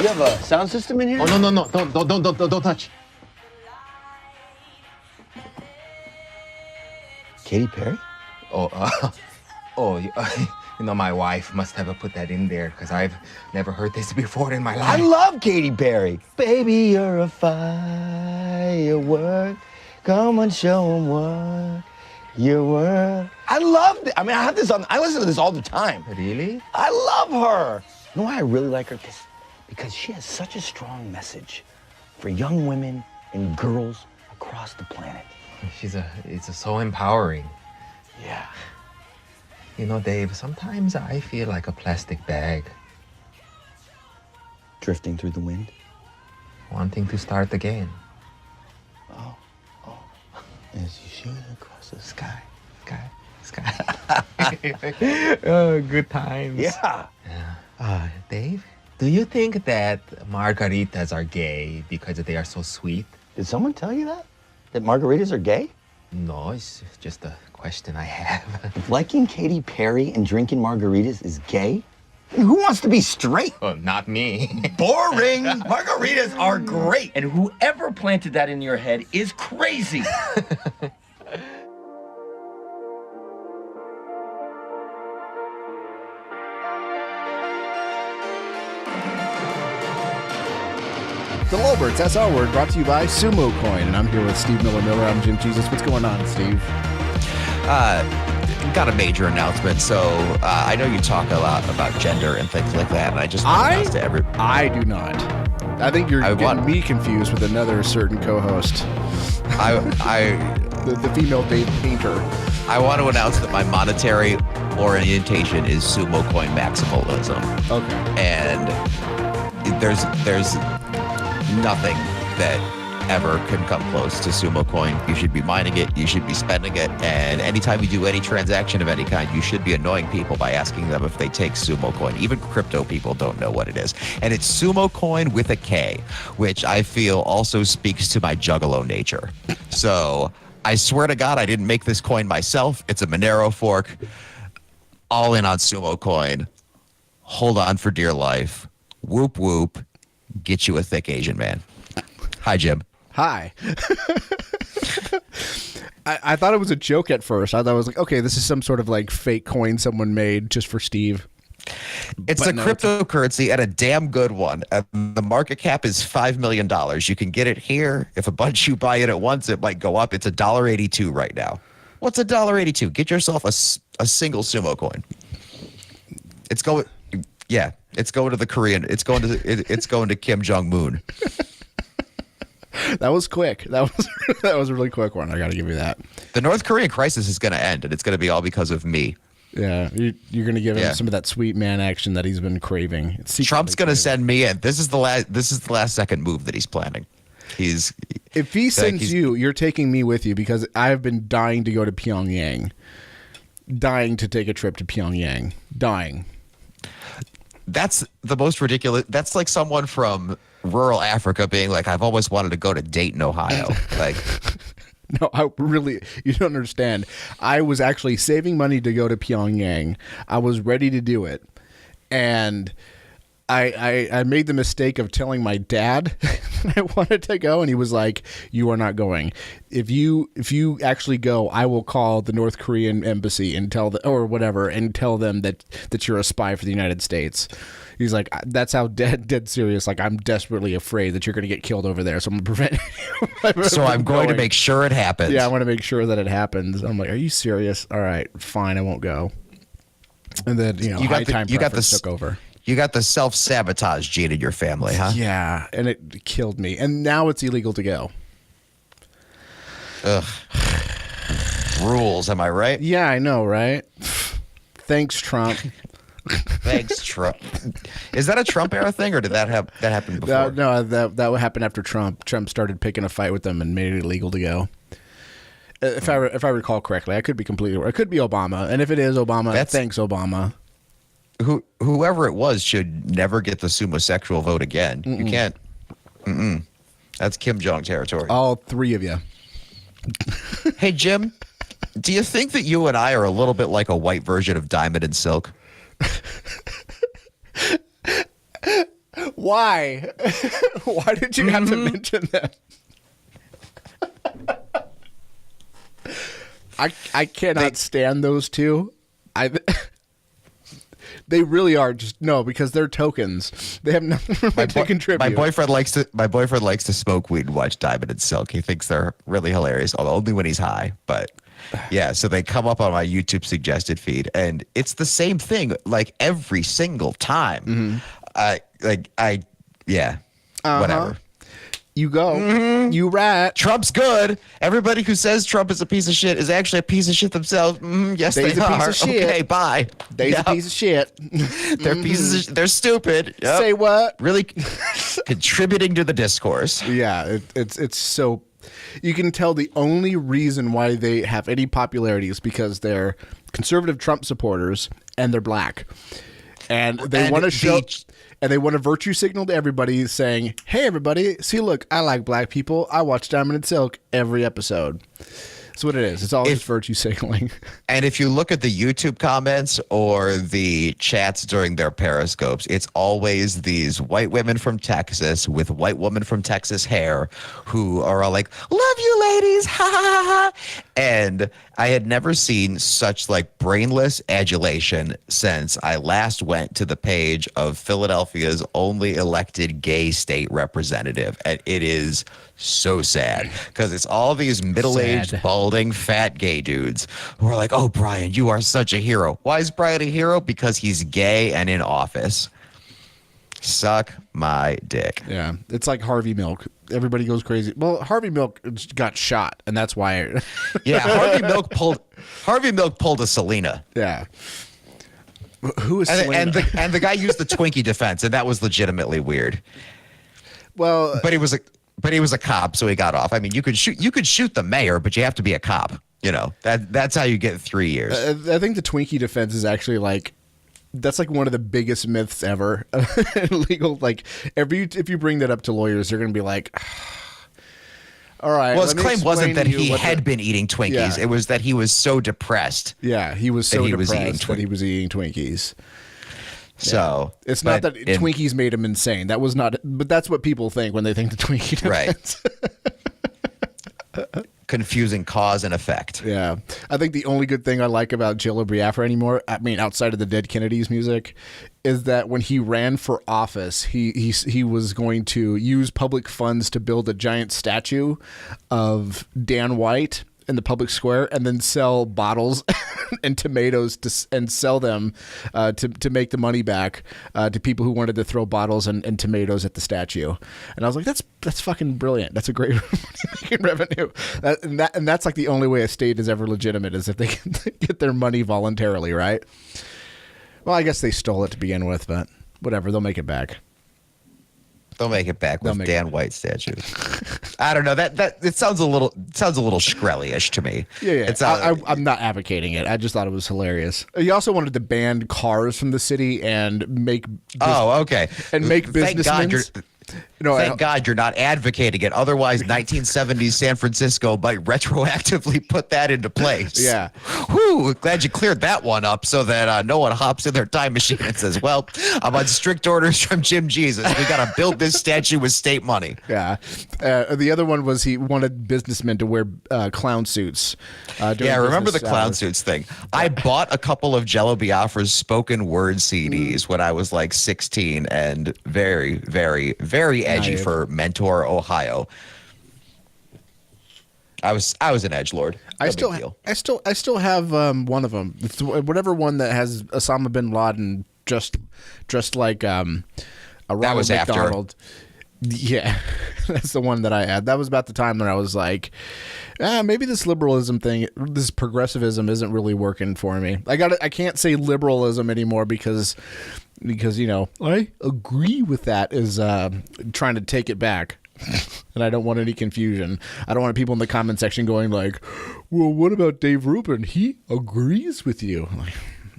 You have a sound system in here? Oh, no. Don't touch. Katy Perry? My wife must have put that in there because I've never heard this before in my life. I love Katy Perry. Baby, you're a firework. Come on, show 'em what you were. I love it. I mean, I listen to this all the time. Really? I love her. You know why I really like her? Because she has such a strong message for young women and girls across the planet. It's so empowering. Yeah. You know, Dave, sometimes I feel like a plastic bag. Drifting through the wind? Wanting to start again. Oh. As you shoot across the sky. Oh, good times. Yeah. Dave, do you think that margaritas are gay because they are so sweet? Did someone tell you that? That margaritas are gay? No, it's just a question I have. If liking Katy Perry and drinking margaritas is gay? Who wants to be straight? Well, not me. Boring! Margaritas are great! And whoever planted that in your head is crazy. The Lolberts, that's our word, brought to you by Sumokoin. And I'm here with Steve Miller. I'm Jim Jesus. What's going on, Steve? Got a major announcement. So I know you talk a lot about gender and things like that, and I just want to announce to everybody. I do not. I think you're getting me confused with another certain co-host. The female Dave Painter. I want to announce that my monetary orientation is Sumokoin maximalism. Okay. And there's nothing that ever can come close to Sumokoin. You should be mining it. You should be spending it. And anytime you do any transaction of any kind, you should be annoying people by asking them if they take Sumokoin. Even crypto people don't know what it is. And it's Sumokoin with a K, which I feel also speaks to my juggalo nature. So I swear to God, I didn't make this coin myself. It's a Monero fork. All in on Sumokoin. Hold on for dear life. Whoop, whoop. Get you a thick Asian man. Hi, Jim. Hi. I thought it was a joke at first. I thought it was like, okay, this is some sort of like fake coin someone made just for Steve. It's a cryptocurrency and a damn good one. The market cap is $5 million. You can get it here. If a bunch you buy it at once, it might go up. It's $1.82 right now. What's $1.82? Get yourself a single sumo coin. It's going to the Korean. It's going to Kim Jong-Un. That was quick. That was a really quick one. I got to give you that. The North Korean crisis is going to end, and it's going to be all because of me. Yeah, you're going to give him some of that sweet man action that he's been craving. Trump's going to send me in. This is the last second move that he's planning. If he sends you, you're taking me with you because I have been dying to go to Pyongyang. Dying to take a trip to Pyongyang. Dying. That's the most ridiculous. That's like someone from rural Africa being like, I've always wanted to go to Dayton, Ohio. Like, no, you don't understand. I was actually saving money to go to Pyongyang. I was ready to do it. And I made the mistake of telling my dad I wanted to go, and he was like, "You are not going. If you actually go, I will call the North Korean embassy and tell them that you're a spy for the United States." He's like, "That's how dead serious. Like, I'm desperately afraid that you're going to get killed over there, so I'm going to prevent you." So I'm going to make sure it happens. Yeah, I want to make sure that it happens. I'm like, "Are you serious? All right, fine, I won't go." And then high time preference took over. You got the self-sabotage gene in your family, huh? Yeah, and it killed me. And now it's illegal to go. Ugh. Rules, am I right? Yeah, I know, right? Thanks, Trump. Thanks, Trump. Is that a Trump era thing, or did that happen before? No, that would happen after Trump. Trump started picking a fight with them and made it illegal to go. If I recall correctly, I could be completely wrong. It could be Obama, and if it is Obama, thanks, Obama. Whoever it was should never get the Sumosexual vote again. You can't. That's Kim Jong territory. All three of you. Hey, Jim, do you think that you and I are a little bit like a white version of Diamond and Silk? Why? Why did you have to mention them? I cannot stand those two. They really are just because they're tokens. They have nothing to contribute. My boyfriend likes to smoke weed and watch Diamond and Silk. He thinks they're really hilarious, although only when he's high. But yeah, so they come up on my YouTube suggested feed, and it's the same thing like every single time. Whatever. You go. You rat. Trump's good. Everybody who says Trump is a piece of shit is actually a piece of shit themselves. Yes, They's they a are. piece of shit. Okay, bye. They's a piece of shit. They're pieces. They're stupid. Yep. Say what? Really contributing to the discourse. Yeah, it's so. You can tell the only reason why they have any popularity is because they're conservative Trump supporters and they're black, and they want to show. And they want to virtue signal to everybody saying, hey, everybody, see, look, I like black people. I watch Diamond and Silk every episode. That's what it is. It's all just virtue signaling. And if you look at the YouTube comments or the chats during their periscopes, it's always these white women from Texas with white woman from Texas hair who are all like, love you, ladies. Ha, ha, ha, ha. And I had never seen such like brainless adulation since I last went to the page of Philadelphia's only elected gay state representative. And it is so sad because it's all these middle-aged, balding, fat gay dudes who are like, oh, Brian, you are such a hero. Why is Brian a hero? Because he's gay and in office. Suck my dick. Yeah, it's like Harvey Milk. Everybody goes crazy. Well, Harvey Milk got shot, and that's why. Yeah, Harvey Milk pulled a Selena. Yeah. Who is Selena? And the guy used the Twinkie defense, and that was legitimately weird. Well, but he was a cop, so he got off. I mean, you could shoot the mayor, but you have to be a cop. You know, that's how you get 3 years. I think the Twinkie defense is actually like. That's like one of the biggest myths ever. Legal, like if you bring that up to lawyers, they're going to be like, all right. Well, his claim wasn't that he had been eating Twinkies. Yeah. It was that he was so depressed. Yeah, he was so depressed that he was eating Twinkies. So it's not that Twinkies made him insane. That was not, but that's what people think when they think the Twinkie defense. Right. Confusing cause and effect. Yeah. I think the only good thing I like about Jello Biafra anymore, I mean, outside of the Dead Kennedys music, is that when he ran for office, he was going to use public funds to build a giant statue of Dan White in the public square and then sell bottles and tomatoes and sell them to make the money back to people who wanted to throw bottles and tomatoes at the statue. And I was like, that's fucking brilliant. That's a great revenue. And that's like the only way a state is ever legitimate is if they can get their money voluntarily, right? Well, I guess they stole it to begin with, but whatever, they'll make it back. They'll make it back with Dan White statues. I don't know. That it sounds a little Shkreli-ish to me. Yeah. I'm not advocating it. I just thought it was hilarious. He also wanted to ban cars from the city and make. Okay. And make businessmen. Thank God you're not advocating it. Otherwise, 1970s San Francisco might retroactively put that into place. Yeah. Whew, glad you cleared that one up so that no one hops in their time machine and says, well, I'm on strict orders from Jim Jesus. We got to build this statue with state money. Yeah. The other one was he wanted businessmen to wear clown suits. Yeah, remember the clown suits thing. Yeah. I bought a couple of Jello Biafra's spoken word CDs when I was like 16 and very, very, very edgy for Mentor, Ohio. I was an edgelord. I still have one of them. It's whatever one that has Osama bin Laden dressed like a Ronald McDonald. Yeah, that's the one that I had. That was about the time when I was like, maybe this liberalism thing, this progressivism isn't really working for me. I can't say liberalism anymore because I agree with that is trying to take it back. And I don't want any confusion. I don't want people in the comment section going like, well, what about Dave Rubin? He agrees with you. I'm like,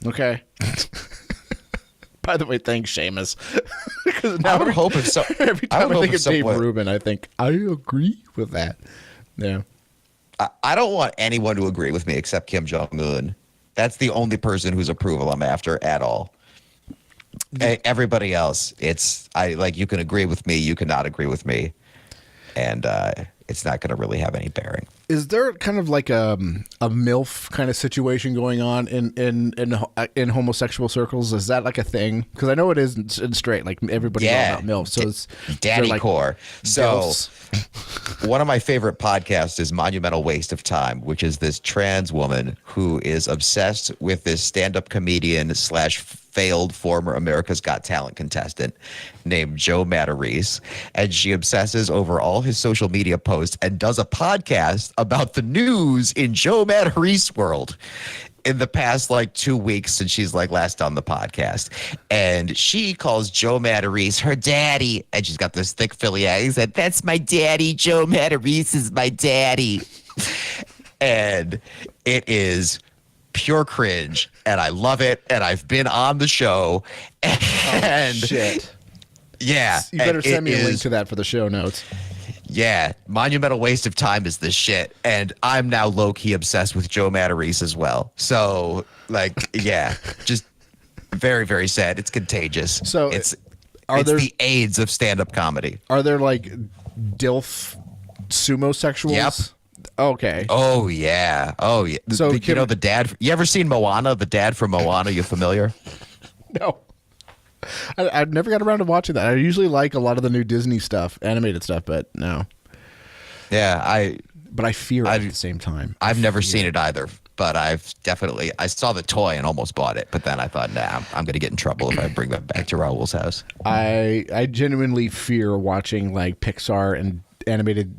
okay. By the way, thanks, Seamus. Because now I would hope if so. Every time I think of Dave Rubin, I think I agree with that. Yeah. I don't want anyone to agree with me except Kim Jong-Un. That's the only person whose approval I'm after at all. Everybody else, you can agree with me, you cannot agree with me, and it's not going to really have any bearing. Is there kind of like a MILF kind of situation going on in homosexual circles? Is that like a thing? Because I know it is in straight. Like everybody knows about MILF. So it's daddy like core. So DILFs? one of my favorite podcasts is Monumental Waste of Time, which is this trans woman who is obsessed with this stand-up comedian / failed former America's Got Talent contestant named Joe Matarese, and she obsesses over all his social media posts and does a podcast about the news in Joe Matarese world in the past 2 weeks since she's last on the podcast. And she calls Joe Matarese her daddy, and she's got this thick Philly accent. He said, "That's my daddy. Joe Matarese is my daddy." And it is pure cringe, and I love it, and I've been on the show, and shit. Yeah. You better send me a link to that for the show notes. Yeah, Monumental Waste of Time is the shit, and I'm now low-key obsessed with Joe Matarese as well. So, yeah, just very, very sad. It's contagious. So it's the AIDS of stand-up comedy. Are there DILF sumosexuals? Yep. Okay. Oh yeah. So you know the dad. You ever seen Moana? The dad from Moana. You familiar? No. I never got around to watching that. I usually like a lot of the new Disney stuff, animated stuff, but no. Yeah, But I fear it at the same time. I've never seen it either, but I saw the toy and almost bought it, but then I thought, nah, I'm going to get in trouble if I bring that back to Raul's house. I genuinely fear watching Pixar and animated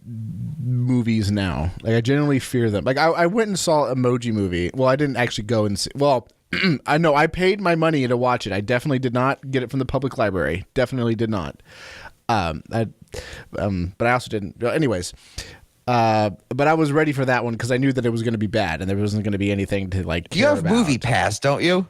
movies now. I genuinely fear them. I went and saw Emoji Movie. Well, I didn't actually go and see. Well, I know I paid my money to watch it. I definitely did not get it from the public library. Definitely did not. But I also didn't. Anyways, but I was ready for that one because I knew that it was going to be bad and there wasn't going to be anything to You have Movie Pass, don't you?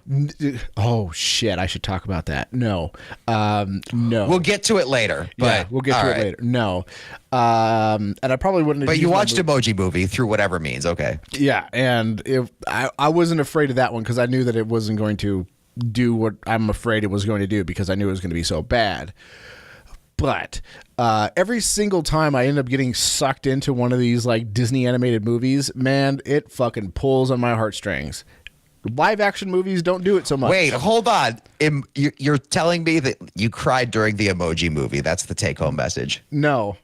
Oh shit! I should talk about that. No, no. We'll get to it later. But yeah, we'll get to it later. No, and I probably wouldn't. But you watched Emoji Movie through whatever means, okay? Yeah, and I wasn't afraid of that one because I knew that it wasn't going to do what I'm afraid it was going to do because I knew it was going to be so bad. But every single time I end up getting sucked into one of these Disney animated movies, man, it fucking pulls on my heartstrings. Live action movies don't do it so much. Wait, hold on. You're telling me that you cried during the Emoji Movie. That's the take-home message. No,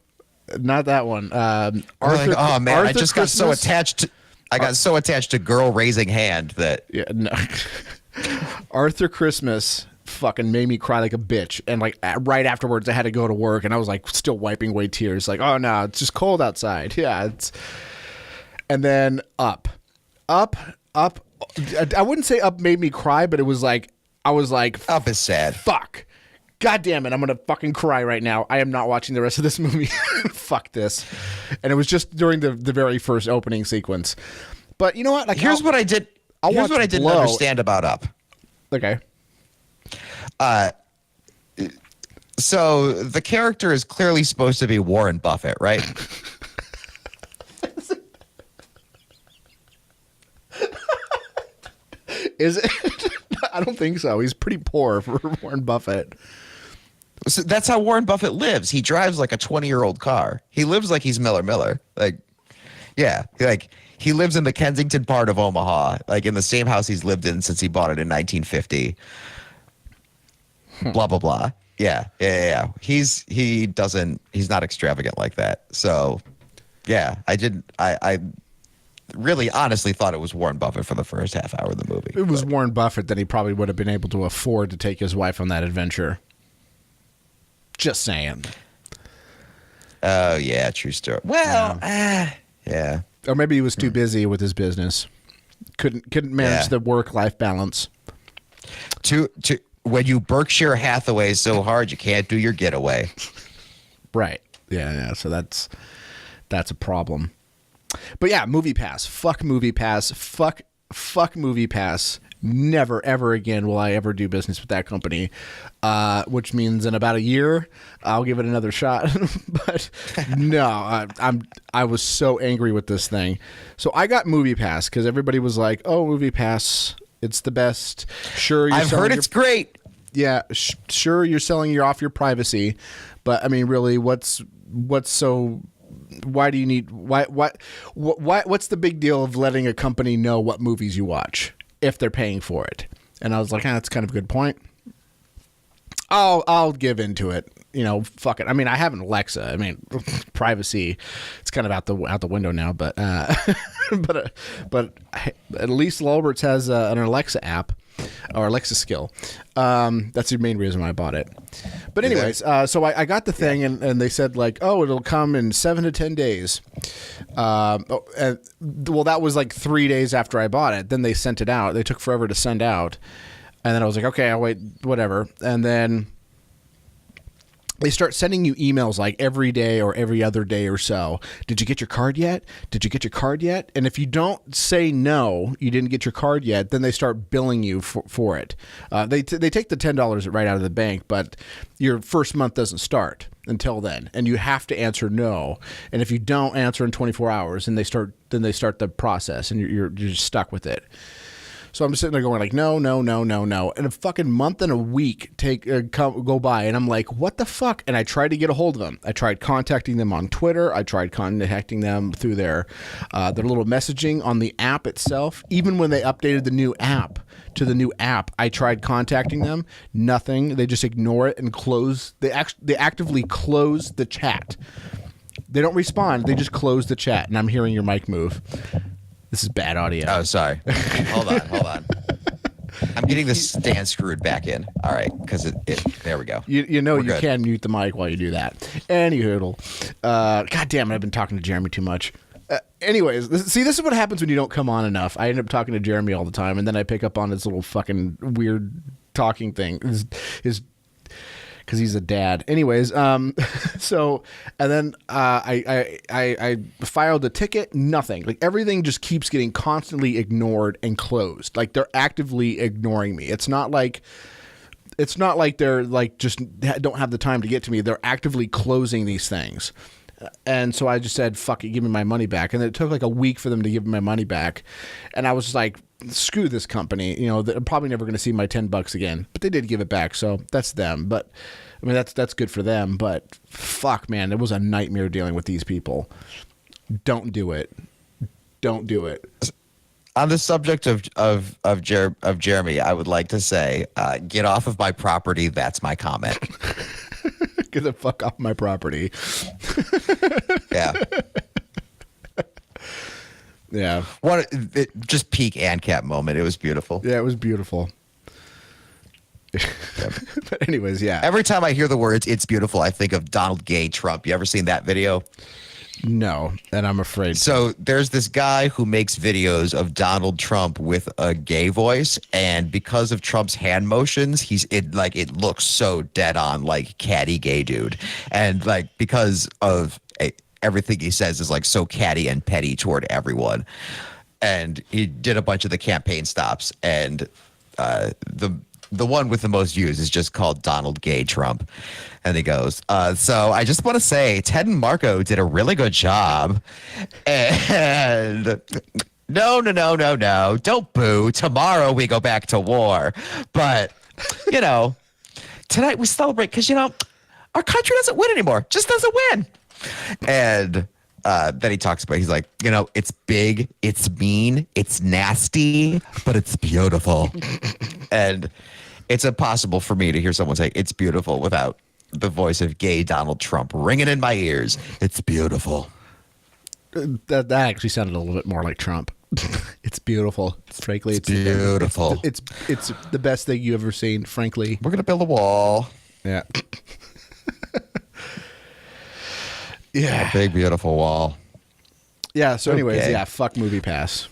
not that one. Oh man, I just got so attached. I got so attached to girl raising hand that. Yeah, no. Arthur Christmas fucking made me cry like a bitch, and right afterwards I had to go to work and I was still wiping away tears oh no, it's just cold outside. Yeah, and then up I wouldn't say Up made me cry, but it was I was Up is sad. Fuck, god damn it, I'm gonna fucking cry right now. I am not watching the rest of this movie. Fuck this. And it was just during the very first opening sequence. But you know what, here's what I did. Here's what I didn't understand about Up. Okay. So the character is clearly supposed to be Warren Buffett, right? Is it? I don't think so. He's pretty poor for Warren Buffett. So that's how Warren Buffett lives. He drives like a 20-year-old car. He lives like he's Miller. He lives in the Kensington part of Omaha, in the same house he's lived in since he bought it in 1950. Blah blah blah. Yeah. He's not extravagant like that. So yeah, I really honestly thought it was Warren Buffett for the first half hour of the movie. If it was Warren Buffett, then he probably would have been able to afford to take his wife on that adventure. Just saying. Oh yeah, true story. Well, yeah. Or maybe he was too busy with his business. Couldn't manage the work-life balance. When you Berkshire Hathaway so hard, you can't do your getaway. Right. Yeah. So that's a problem. But yeah, Movie Pass. Fuck Movie Pass. Fuck Movie Pass. Never, ever again will I ever do business with that company. Which means in about a year, I'll give it another shot. But no, I was so angry with this thing. So I got Movie Pass because everybody was like, "Oh, Movie Pass, it's the best." Sure, I've heard it's great. yeah, sure, you're selling off your privacy, but I mean, really, what's so? Why do you need? What's the big deal of letting a company know what movies you watch if they're paying for it? And I was like, that's kind of a good point. I'll give into it. You know, fuck it. I mean, I have an Alexa. I mean, privacy, it's kind of out the window now. But but at least Lolberts has an Alexa app or Alexa skill. That's the main reason why I bought it. But anyways, so I got the thing, and they said like, oh, it'll come in 7 to 10 days. Well, that was like 3 days after I bought it. Then they sent it out. They took forever to send out. And then I was like, okay, I'll wait, whatever. And then they start sending you emails like every day or every other day or so. Did you get your card yet? Did you get your card yet? And if you don't say no, you didn't get your card yet, then they start billing you for it. They take the $10 right out of the bank, but your first month doesn't start until then, and you have to answer no. And if you don't answer in 24 hours, then they start the process, and you're just stuck with it. So I'm sitting there going like, no. And a fucking month and a week go by. And I'm like, what the fuck? And I tried to get a hold of them. I tried contacting them on Twitter. I tried contacting them through their little messaging on the app itself. Even when they updated the new app to the new app, I tried contacting them. Nothing. They just ignore it and close. They actively close the chat. They don't respond. They just close the chat. And I'm hearing your mic move. This is bad audio. Oh, sorry. Hold on. I'm getting the stand screwed back in. All right, because there we go. You know, you can mute the mic while you do that. Anywho, God damn it, I've been talking to Jeremy too much. Anyways, this is what happens when you don't come on enough. I end up talking to Jeremy all the time, and then I pick up on his little fucking weird talking thing. His because he's a dad. Anyways, so and then I filed a ticket. Nothing. Like everything just keeps getting constantly ignored and closed. Like they're actively ignoring me. It's not like they're like just don't have the time to get to me. They're actively closing these things. And so I just said, fuck it, give me my money back. And it took like a week for them to give me my money back. And I was just like, screw this company. You know, they're probably never going to see my $10 again. But they did give it back, so that's them. But I mean, that's good for them. But fuck, man, it was a nightmare dealing with these people. Don't do it. Don't do it. On the subject of Jeremy, I would like to say, get off of my property. That's my comment. Get the fuck off my property. Yeah. Yeah. Just peak ANCAP moment. It was beautiful. Yeah, it was beautiful. But anyways, yeah. Every time I hear the words "it's beautiful," I think of Donald Gay Trump. You ever seen that video? No, and I'm afraid. So there's this guy who makes videos of Donald Trump with a gay voice, and because of Trump's hand motions, it looks so dead on like catty gay dude, and like because of everything he says is like so catty and petty toward everyone. And he did a bunch of the campaign stops, and the one with the most views is just called Donald Gay Trump. And he goes, so I just want to say Ted and Marco did a really good job. And no, don't boo. Tomorrow we go back to war. But, you know, tonight we celebrate because, you know, our country doesn't win anymore. Just doesn't win. And then he talks about, he's like, you know, it's big, it's mean, it's nasty, but it's beautiful. And it's impossible for me to hear someone say it's beautiful without the voice of gay Donald Trump ringing in my ears. It's beautiful. That actually sounded a little bit more like Trump. It's beautiful. Frankly, it's beautiful. It's the best thing you've ever seen, frankly. We're going to build a wall. Yeah. Yeah. A big, beautiful wall. Yeah. So anyways, Okay. yeah, fuck Movie Pass.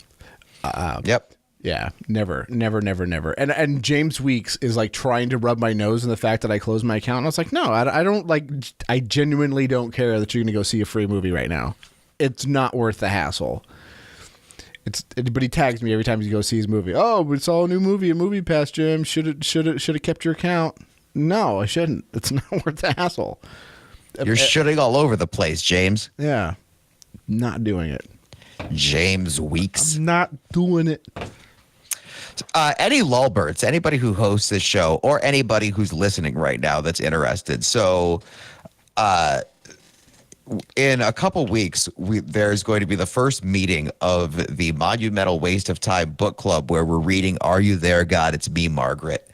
Yep. Yeah, never. And James Weeks is like trying to rub my nose in the fact that I closed my account. And I was like, no, I don't like. I genuinely don't care that you're going to go see a free movie right now. It's not worth the hassle. But he tags me every time he goes see his movie. Oh, it's all a new movie, a Movie Pass, Jim. Should have kept your account. No, I shouldn't. It's not worth the hassle. You're shitting all over the place, James. Yeah, not doing it. James Weeks. I'm not doing it. Any Lolberts, anybody who hosts this show, or anybody who's listening right now that's interested. So, in a couple weeks, there's going to be the first meeting of the Monumental Waste of Time book club, where we're reading "Are You There, God? It's Me, Margaret."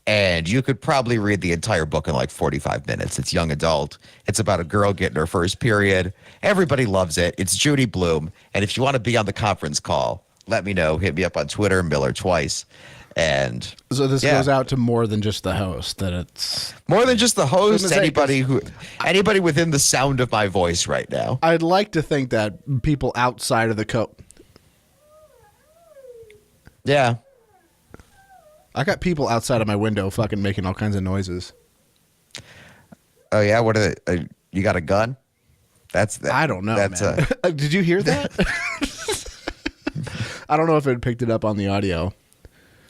And you could probably read the entire book in like 45 minutes. It's young adult. It's about a girl getting her first period. Everybody loves it. It's Judy Blume. And if you want to be on the conference call, let me know. Hit me up on Twitter, Miller Twice. And so this goes out to more than just the host. That it's more than just the host. Anybody within the sound of my voice right now. I'd like to think that people outside of the Yeah. I got people outside of my window fucking making all kinds of noises. Oh yeah, what are they? You got a gun? That's I don't know. That's man. Did you hear that? I don't know if it picked it up on the audio.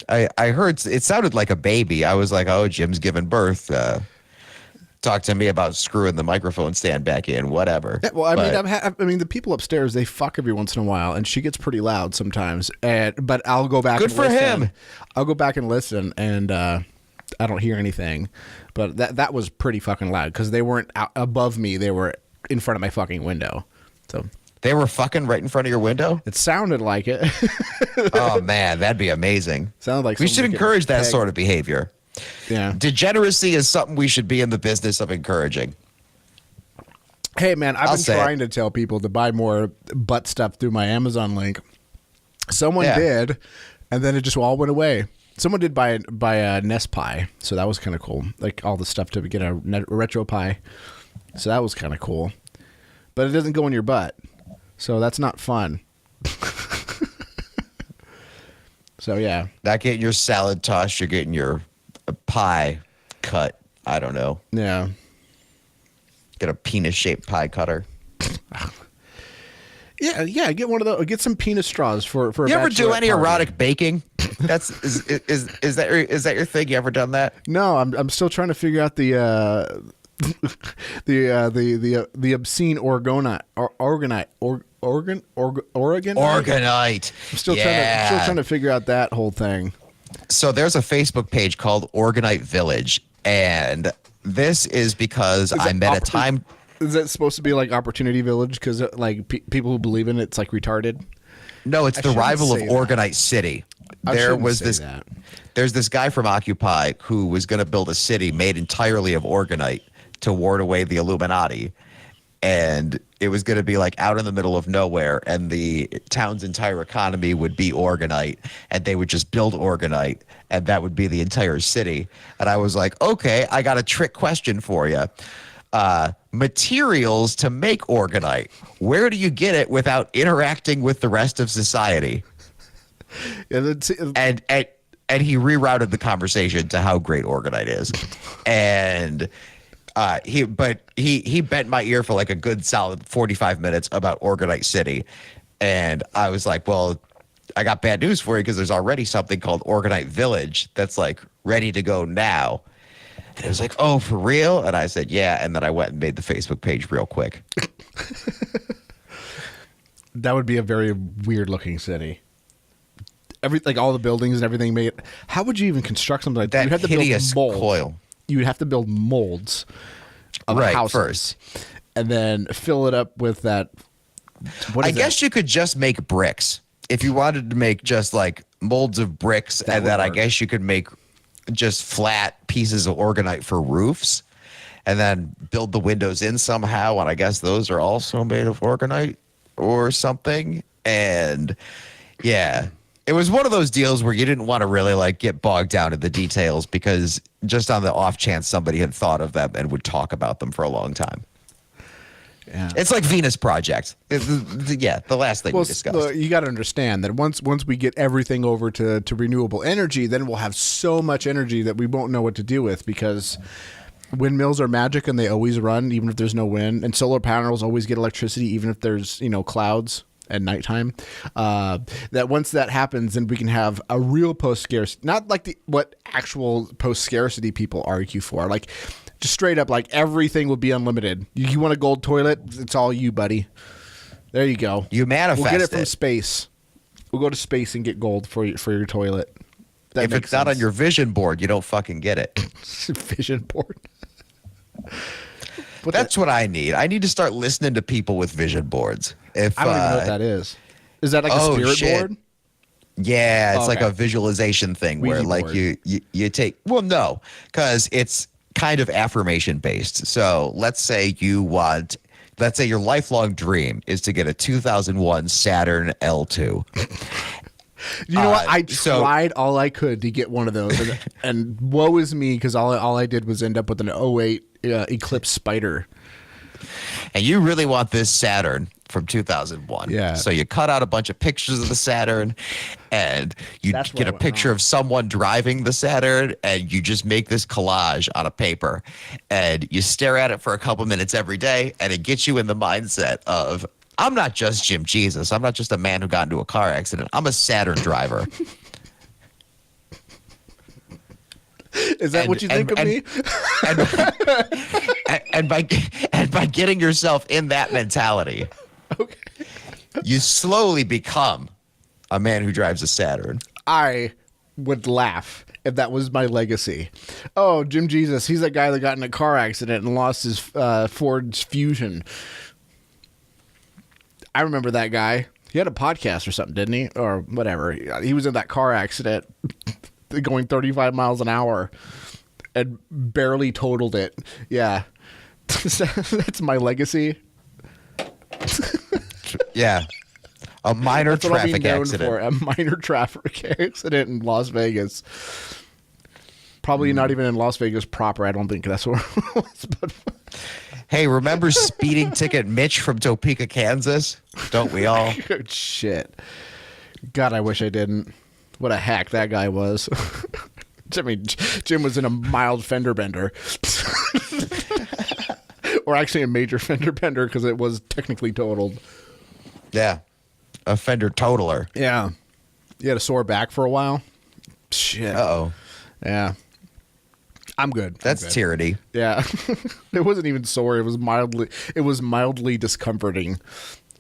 I heard it sounded like a baby. I was like, oh, Jim's giving birth. Talk to me about screwing the microphone stand back in, whatever. Yeah, well, I mean, the people upstairs, they fuck every once in a while, and she gets pretty loud sometimes. But I'll go back. Good and for listen. him. I'll go back and listen, and I don't hear anything. But that was pretty fucking loud because they weren't out above me; they were in front of my fucking window. So they were fucking right in front of your window. It sounded like it. Oh man, that'd be amazing. Sounded like we should encourage that sort of behavior. Yeah. Degeneracy is something we should be in the business of encouraging. Hey, man, I've been trying to tell people to buy more butt stuff through my Amazon link. Someone did, and then it just all went away. Someone did buy a Nest Pie, so that was kind of cool. Like all the stuff to get a retro pie. So that was kind of cool. But it doesn't go in your butt, so that's not fun. So, yeah. Not getting your salad tossed, you're getting your pie cut. I don't know. Yeah. Get a penis-shaped pie cutter. Yeah. Get one of those. Get some penis straws for. You ever do any erotic baking? That's is that your thing? You ever done that? No, I'm still trying to figure out the obscene organite. I'm still trying to figure out that whole thing. So there's a Facebook page called Organite Village, and this is because I met a time. Is that supposed to be like Opportunity Village? Because like people who believe in it's like retarded. No, it's the rival of Organite City. There's this guy from Occupy who was going to build a city made entirely of Organite to ward away the Illuminati. And it was going to be like out in the middle of nowhere, and the town's entire economy would be Organite, and they would just build Organite, and that would be the entire city. And I was like, okay, I got a trick question for you. Materials to make Organite. Where do you get it without interacting with the rest of society? Yeah, and he rerouted the conversation to how great Organite is. And he bent my ear for like a good solid 45 minutes about Organite City. And I was like, well, I got bad news for you because there's already something called Organite Village that's like ready to go now. And it was like, oh, for real? And I said, yeah. And then I went and made the Facebook page real quick. That would be a very weird looking city. Like all the buildings and everything made. How would you even construct something like that? You'd have to hideous build coil. You would have to build molds of houses first, and then fill it up with that. I guess you could just make bricks if you wanted to make just like molds of bricks, and then I guess you could make just flat pieces of Organite for roofs, and then build the windows in somehow. And I guess those are also made of Organite or something. And yeah. It was one of those deals where you didn't want to really like get bogged down in the details because just on the off chance somebody had thought of them and would talk about them for a long time. Yeah. It's like Venus Project. The last thing we discussed. You got to understand that once we get everything over to renewable energy, then we'll have so much energy that we won't know what to do with because windmills are magic and they always run even if there's no wind, and solar panels always get electricity even if there's clouds at nighttime. That once that happens, then we can have a real post-scarcity, not like what actual post-scarcity people argue for. Like, just straight up, like everything will be unlimited. You want a gold toilet? It's all you, buddy. There you go. You manifest. We'll get it from space. We'll go to space and get gold for your toilet. If it's not on your vision board, you don't fucking get it. Vision board. That's what I need. I need to start listening to people with vision boards. If I don't even know what that is. Is that like a spirit board? Yeah, it's like a visualization thing where Ouija like board. you take, well, no, because it's kind of affirmation based. So let's say let's say your lifelong dream is to get a 2001 Saturn L2. You know what? I tried all I could to get one of those, and woe is me because all I did was end up with an 08 Eclipse Spider. And you really want this Saturn from 2001. Yeah. So you cut out a bunch of pictures of the Saturn, and you get a picture of someone driving the Saturn, and you just make this collage on a paper, and you stare at it for a couple minutes every day, and it gets you in the mindset of, I'm not just Jim Jesus. I'm not just a man who got into a car accident. I'm a Saturn driver. Is that what you think of me? And by getting yourself in that mentality, you slowly become a man who drives a Saturn. I would laugh if that was my legacy. Oh, Jim Jesus, he's that guy that got in a car accident and lost his Ford's Fusion. I remember that guy. He had a podcast or something, didn't he? Or whatever. He was in that car accident going 35 miles an hour and barely totaled it. Yeah. That's my legacy. Yeah. A minor That's what I'll be traffic known accident. for, a minor traffic accident in Las Vegas. Probably not even in Las Vegas proper. I don't think that's where it was. But Hey, remember speeding ticket Mitch from Topeka, Kansas? Don't we all? shit. God, I wish I didn't. What a hack that guy was. I mean, Jim was in a mild fender bender. Or actually a major fender bender because it was technically totaled. Yeah. A fender totaler. Yeah. You had a sore back for a while? Shit. Uh-oh. Yeah. I'm good. That's tyranny. Yeah. It wasn't even sore. It was mildly discomforting.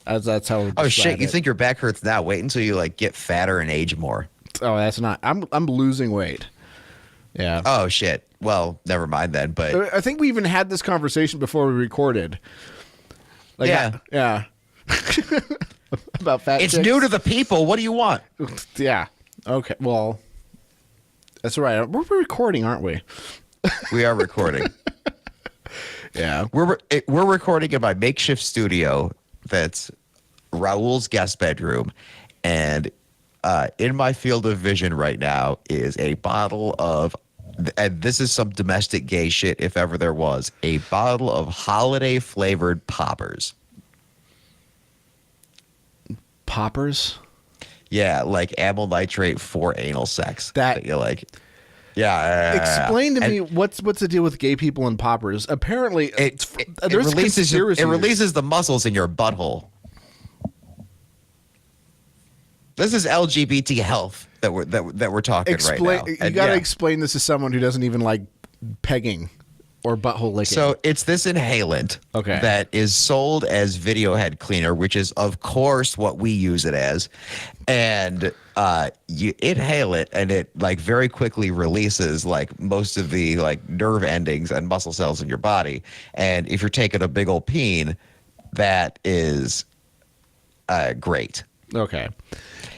As that's how. Oh shit! You think your back hurts now? Wait until you like get fatter and age more. Oh, that's not. I'm losing weight. Yeah. Oh shit! Well, never mind then. But I think we even had this conversation before we recorded. Like, yeah. Yeah. About fat. It's chicks. new to the people. What do you want? Yeah. Okay. Well, that's right. We're recording, aren't we? We are recording. Yeah. We're recording in my makeshift studio. That's Raul's guest bedroom, and in my field of vision right now is a bottle of, and this is some domestic gay shit if ever there was, a bottle of holiday flavored poppers. Poppers? Yeah, like amyl nitrate for anal sex. That you like. Yeah. Explain to me what's the deal with gay people and poppers? Apparently, It there's releases conspiracies. it releases the muscles in your butthole. This is LGBT health that we're talking right now. You got to explain this to someone who doesn't even like pegging or butthole licking. So it's this inhalant that is sold as video head cleaner, which is of course what we use it as, and you inhale it and it like very quickly releases like most of the like nerve endings and muscle cells in your body. And if you're taking a big old peen, that is great. Okay.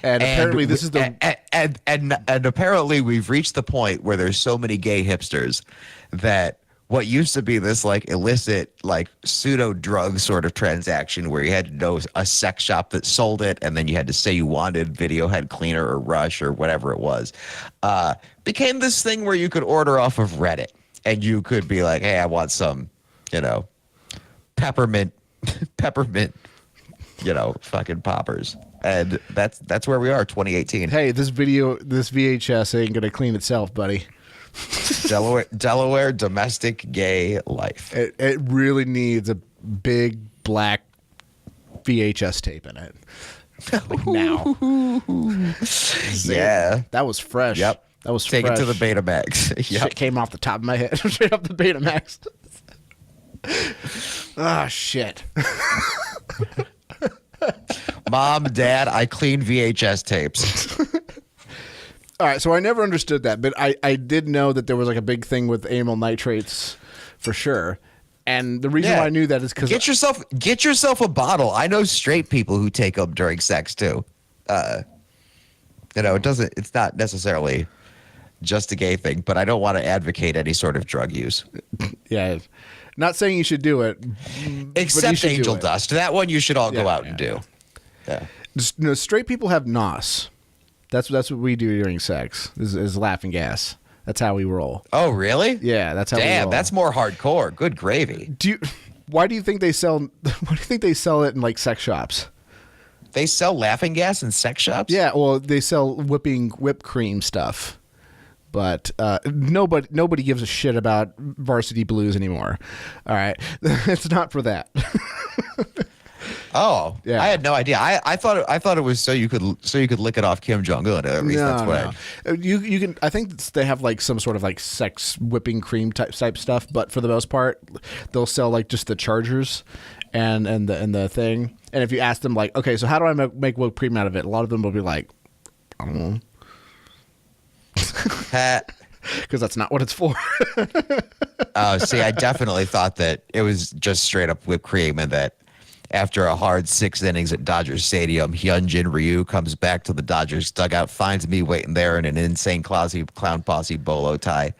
And apparently this is the and apparently we've reached the point where there's so many gay hipsters that what used to be this like illicit like pseudo drug sort of transaction where you had to know a sex shop that sold it and then you had to say you wanted video head cleaner or Rush or whatever it was, became this thing where you could order off of Reddit and you could be like, hey, I want some, peppermint, fucking poppers. And that's where we are, 2018. Hey, this VHS ain't gonna clean itself, buddy. Delaware domestic gay life. It really needs a big black VHS tape in it. Like now. Yeah. That was fresh. Yep. That was Take fresh. it to the Betamax. Yep. Shit came off the top of my head. Straight off the Betamax. Ah, shit. Mom, Dad, I clean VHS tapes. All right, so I never understood that, but I did know that there was like a big thing with amyl nitrates for sure. And the reason why I knew that is because get yourself a bottle. I know straight people who take them during sex too. It's not necessarily just a gay thing, but I don't want to advocate any sort of drug use. Yeah, not saying you should do it, except angel dust. That one you should all go out and do. Yeah. Straight people have nos. That's what we do during sex. Is laughing gas. That's how we roll. Oh, really? Yeah, that's how we roll. Damn, that's more hardcore. Good gravy. Why do you think they sell? Why do you think they sell it in like sex shops? They sell laughing gas in sex shops? Yeah, well, they sell whipped cream stuff. But nobody gives a shit about Varsity Blues anymore. All right, it's not for that. Oh, yeah. I had no idea. I thought it was so you could lick it off Kim Jong-Un. At least that's what you can. I think they have like some sort of like sex whipping cream type stuff, but for the most part, they'll sell like just the chargers and the thing. And if you ask them like, okay, so how do I make whipped cream out of it? A lot of them will be like, I don't know. Because that's not what it's for. Oh, see, I definitely thought that it was just straight up whipped cream, and that after a hard 6 innings at Dodger Stadium, Hyunjin Ryu comes back to the Dodgers dugout, finds me waiting there in an insane clown posse bolo tie,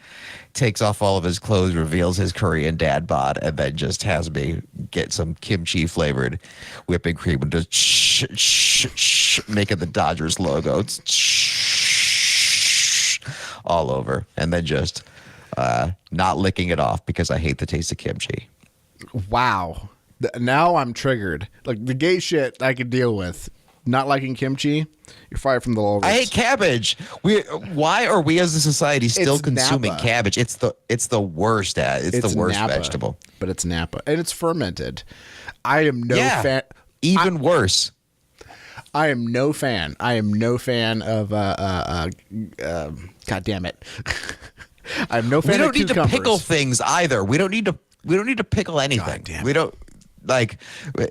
takes off all of his clothes, reveals his Korean dad bod, and then just has me get some kimchi flavored whipping cream and just making the Dodgers logo. All over, and then just not licking it off because I hate the taste of kimchi. Wow. Now I'm triggered. Like the gay shit I could deal with. Not liking kimchi, you're fired from the Lolberts. I hate cabbage. Why are we as a society still It's consuming Napa. cabbage? It's the worst. It's the worst Napa, vegetable. But it's Napa and it's fermented. I am no fan. Even worse. I am no fan. I am no fan of God damn it. I'm no fan. We don't of need cucumbers. to pickle things either. We don't need to pickle anything. We don't like. We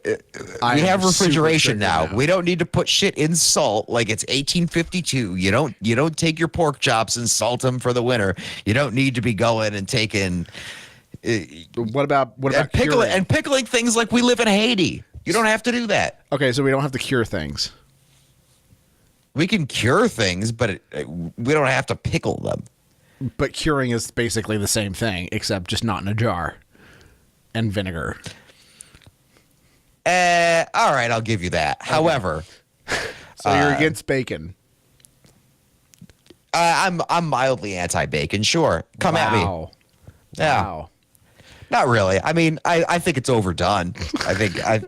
have refrigeration now. We don't need to put shit in salt like it's 1852. You don't take your pork chops and salt them for the winter. You don't need to be going and taking. What about pickling things like we live in Haiti? You don't have to do that. Okay, so we don't have to cure things. We can cure things, but we don't have to pickle them. But curing is basically the same thing, except just not in a jar and vinegar. All right, I'll give you that. Okay. However, so you're against bacon. I'm mildly anti-bacon. Sure, come at me. Yeah. Wow. Not really. I mean, I think it's overdone. I think I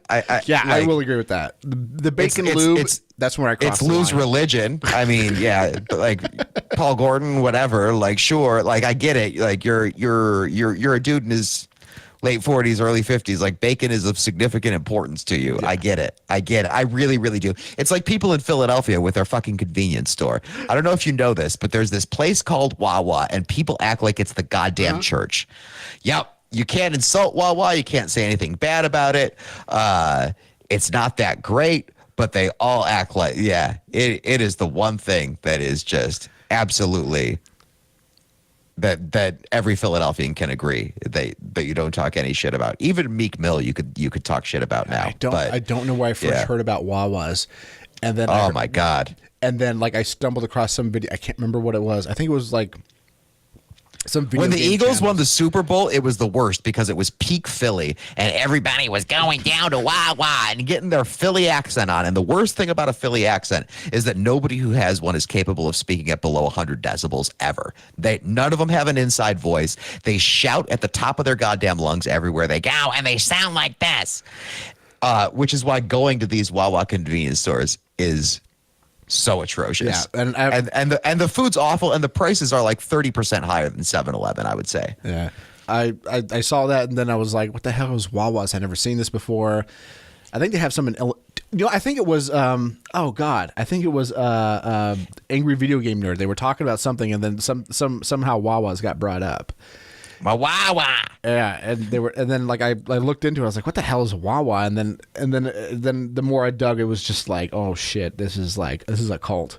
will agree with that. The bacon lube. That's where I cross it's the lose line. religion. I mean, yeah, like Paul Gordon, whatever. Like, sure, like I get it. Like you're a dude in his late 40s, early 50s. Like bacon is of significant importance to you. Yeah. I get it. I really, really do. It's like people in Philadelphia with their fucking convenience store. I don't know if you know this, but there's this place called Wawa, and people act like it's the goddamn church. Yep. You can't insult Wawa. You can't say anything bad about it. It's not that great, but they all act like, yeah, it is the one thing that is just absolutely that every Philadelphian can agree that you don't talk any shit about. Even Meek Mill, you could talk shit about now. I don't know where I first heard about Wawas, and then my god, and then like I stumbled across some video. I can't remember what it was. I think it was like. When the Eagles won the Super Bowl, it was the worst because it was peak Philly and everybody was going down to Wawa and getting their Philly accent on. And the worst thing about a Philly accent is that nobody who has one is capable of speaking at below 100 decibels ever. None of them have an inside voice. They shout at the top of their goddamn lungs everywhere they go, and they sound like this. Which is why going to these Wawa convenience stores is so atrocious. Yeah, and the food's awful, and the prices are like 30% higher than 7-Eleven, I would say. Yeah. I saw that, and then I was like, what the hell is Wawa's? I'd never seen this before. I think they have some I think it was I think it was Angry Video Game Nerd. They were talking about something, and then somehow Wawa's got brought up. My Wawa. Yeah, and then like I looked into it. I was like, "What the hell is Wawa?" And then the more I dug, it was just like, "Oh shit, this is a cult."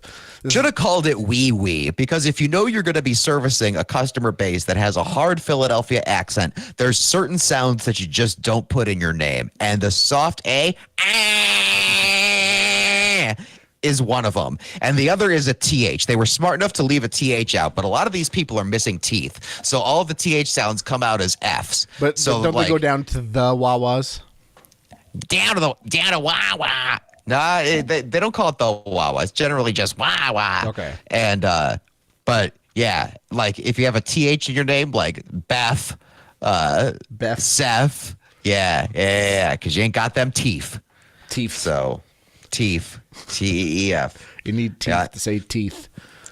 Should have called it Wee Wee, because if you know you're going to be servicing a customer base that has a hard Philadelphia accent, there's certain sounds that you just don't put in your name, and the soft A is one of them, and the other is a TH. They were smart enough to leave a TH out, but a lot of these people are missing teeth, so all of the TH sounds come out as Fs. But don't they go down to the Wawas? Down to Wawa. Nah, they don't call it the Wawa. It's generally just Wawa. Okay. And but yeah, like if you have a TH in your name, like Beth, Seth, yeah, because you ain't got them teeth. So teeth, TEEF. You need teeth to say teeth.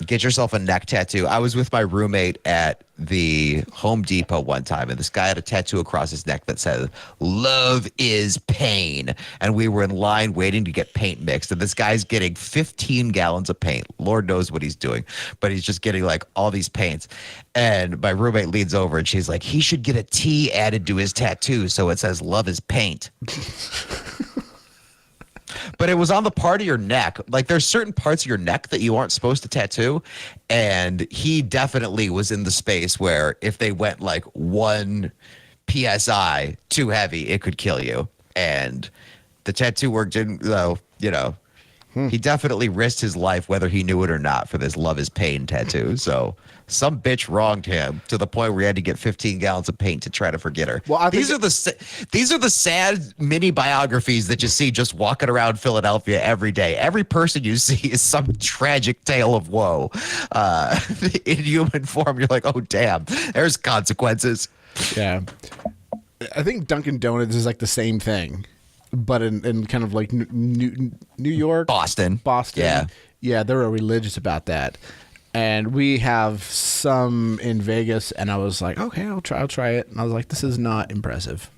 Get yourself a neck tattoo. I was with my roommate at the Home Depot one time, and this guy had a tattoo across his neck that said, "Love is pain." And we were in line waiting to get paint mixed, and this guy's getting 15 gallons of paint. Lord knows what he's doing, but he's just getting like all these paints. And my roommate leans over and she's like, he should get a T added to his tattoo so it says "Love is paint." But it was on the part of your neck. Like there's certain parts of your neck that you aren't supposed to tattoo. And he definitely was in the space where if they went like 1 PSI too heavy, it could kill you. And the tattoo work didn't, though, you know, he definitely risked his life, whether he knew it or not, for this "Love is pain" tattoo. So some bitch wronged him to the point where he had to get 15 gallons of paint to try to forget her. Well, these are the sad mini biographies that you see just walking around Philadelphia every day. Every person you see is some tragic tale of woe in human form. You're like, oh damn, there's consequences. Yeah, I think Dunkin' Donuts is like the same thing, but in kind of like New York, Boston. Yeah, they're religious about that. And we have some in Vegas, and I was like, okay, I'll try it. And I was like, this is not impressive.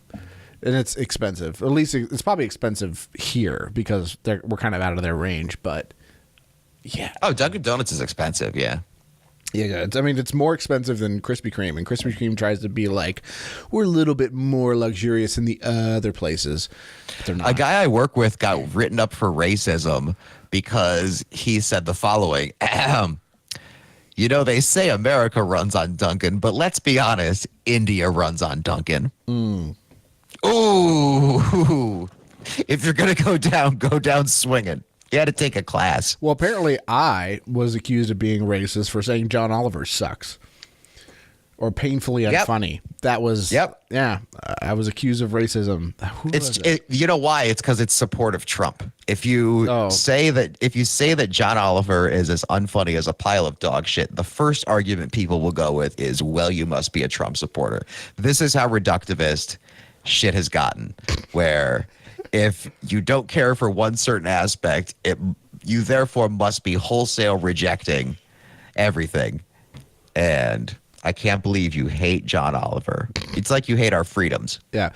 And it's expensive. At least it's probably expensive here because we're kind of out of their range. But yeah. Oh, Dunkin' Donuts is expensive, yeah. Yeah, it's more expensive than Krispy Kreme. And Krispy Kreme tries to be like, we're a little bit more luxurious than the other places. But they're not. A guy I work with got written up for racism because he said the following. You know, they say America runs on Dunkin', but let's be honest, India runs on Dunkin'. Ooh. If you're going to go down swinging. You had to take a class. Well, apparently I was accused of being racist for saying John Oliver sucks. Or painfully unfunny. That was, yeah, I was accused of racism. You know why? It's because it's support of Trump. If you say that John Oliver is as unfunny as a pile of dog shit, the first argument people will go with is, well, you must be a Trump supporter. This is how reductivist shit has gotten, where if you don't care for one certain aspect, you therefore must be wholesale rejecting everything. And I can't believe you hate John Oliver. It's like you hate our freedoms. Yeah.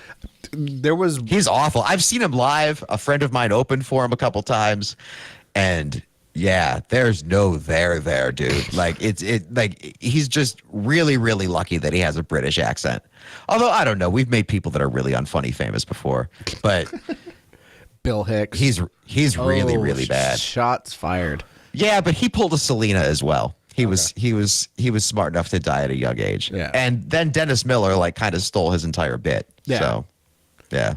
He's awful. I've seen him live. A friend of mine opened for him a couple times. And yeah, there's no there, dude. Like he's just really, really lucky that he has a British accent. Although I don't know, we've made people that are really unfunny famous before. But Bill Hicks. He's really, really bad. Shots fired. Yeah, but he pulled a Selena as well. He was smart enough to die at a young age. Yeah. And then Dennis Miller kind of stole his entire bit. Yeah. So, yeah.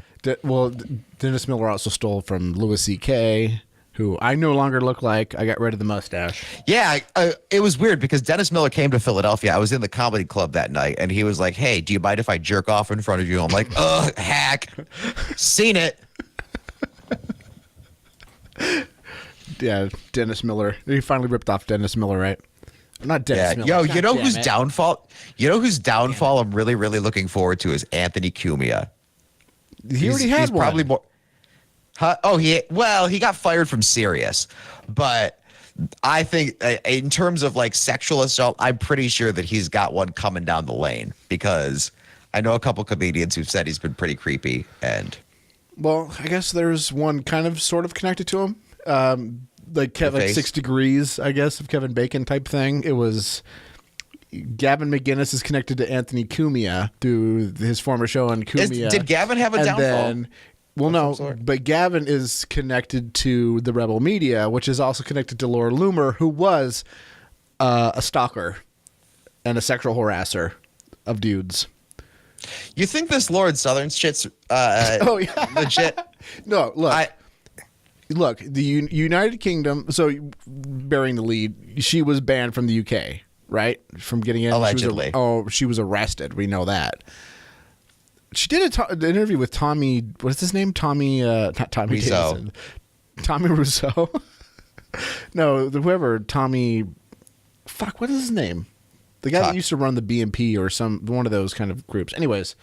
Dennis Miller also stole from Louis C.K., who I no longer look like. I got rid of the mustache. Yeah, it was weird because Dennis Miller came to Philadelphia. I was in the comedy club that night, and he was like, hey, do you mind if I jerk off in front of you? I'm like, ugh, hack. Seen it. Yeah, Dennis Miller. He finally ripped off Dennis Miller, right? Not Dennis Miller. Yo, you know whose downfall? You know whose downfall I'm really, really looking forward to is Anthony Cumia. He already had one. Probably more. Huh? Oh, he got fired from Sirius, but I think in terms of like sexual assault, I'm pretty sure that he's got one coming down the lane because I know a couple comedians who've said he's been pretty creepy. And well, I guess there's one kind of sort of connected to him. Like 6 degrees, I guess, of Kevin Bacon type thing. It was Gavin McGinnis is connected to Anthony Cumia through his former show on Cumia. Did Gavin have a downfall? Well, no, but Gavin is connected to the Rebel Media, which is also connected to Laura Loomer, who was a stalker and a sexual harasser of dudes. You think this Lord Southern shit's legit? No, look, the United Kingdom, so bearing the lead, she was banned from the UK, right? From getting in. Allegedly. She was arrested. We know that. She did an interview with Tommy, what's his name? Not Tommy Wiseau. Davidson. Tommy Wiseau. No, whoever, Tommy, fuck, what is his name? The guy that used to run the BNP or one of those kind of groups. Anyways,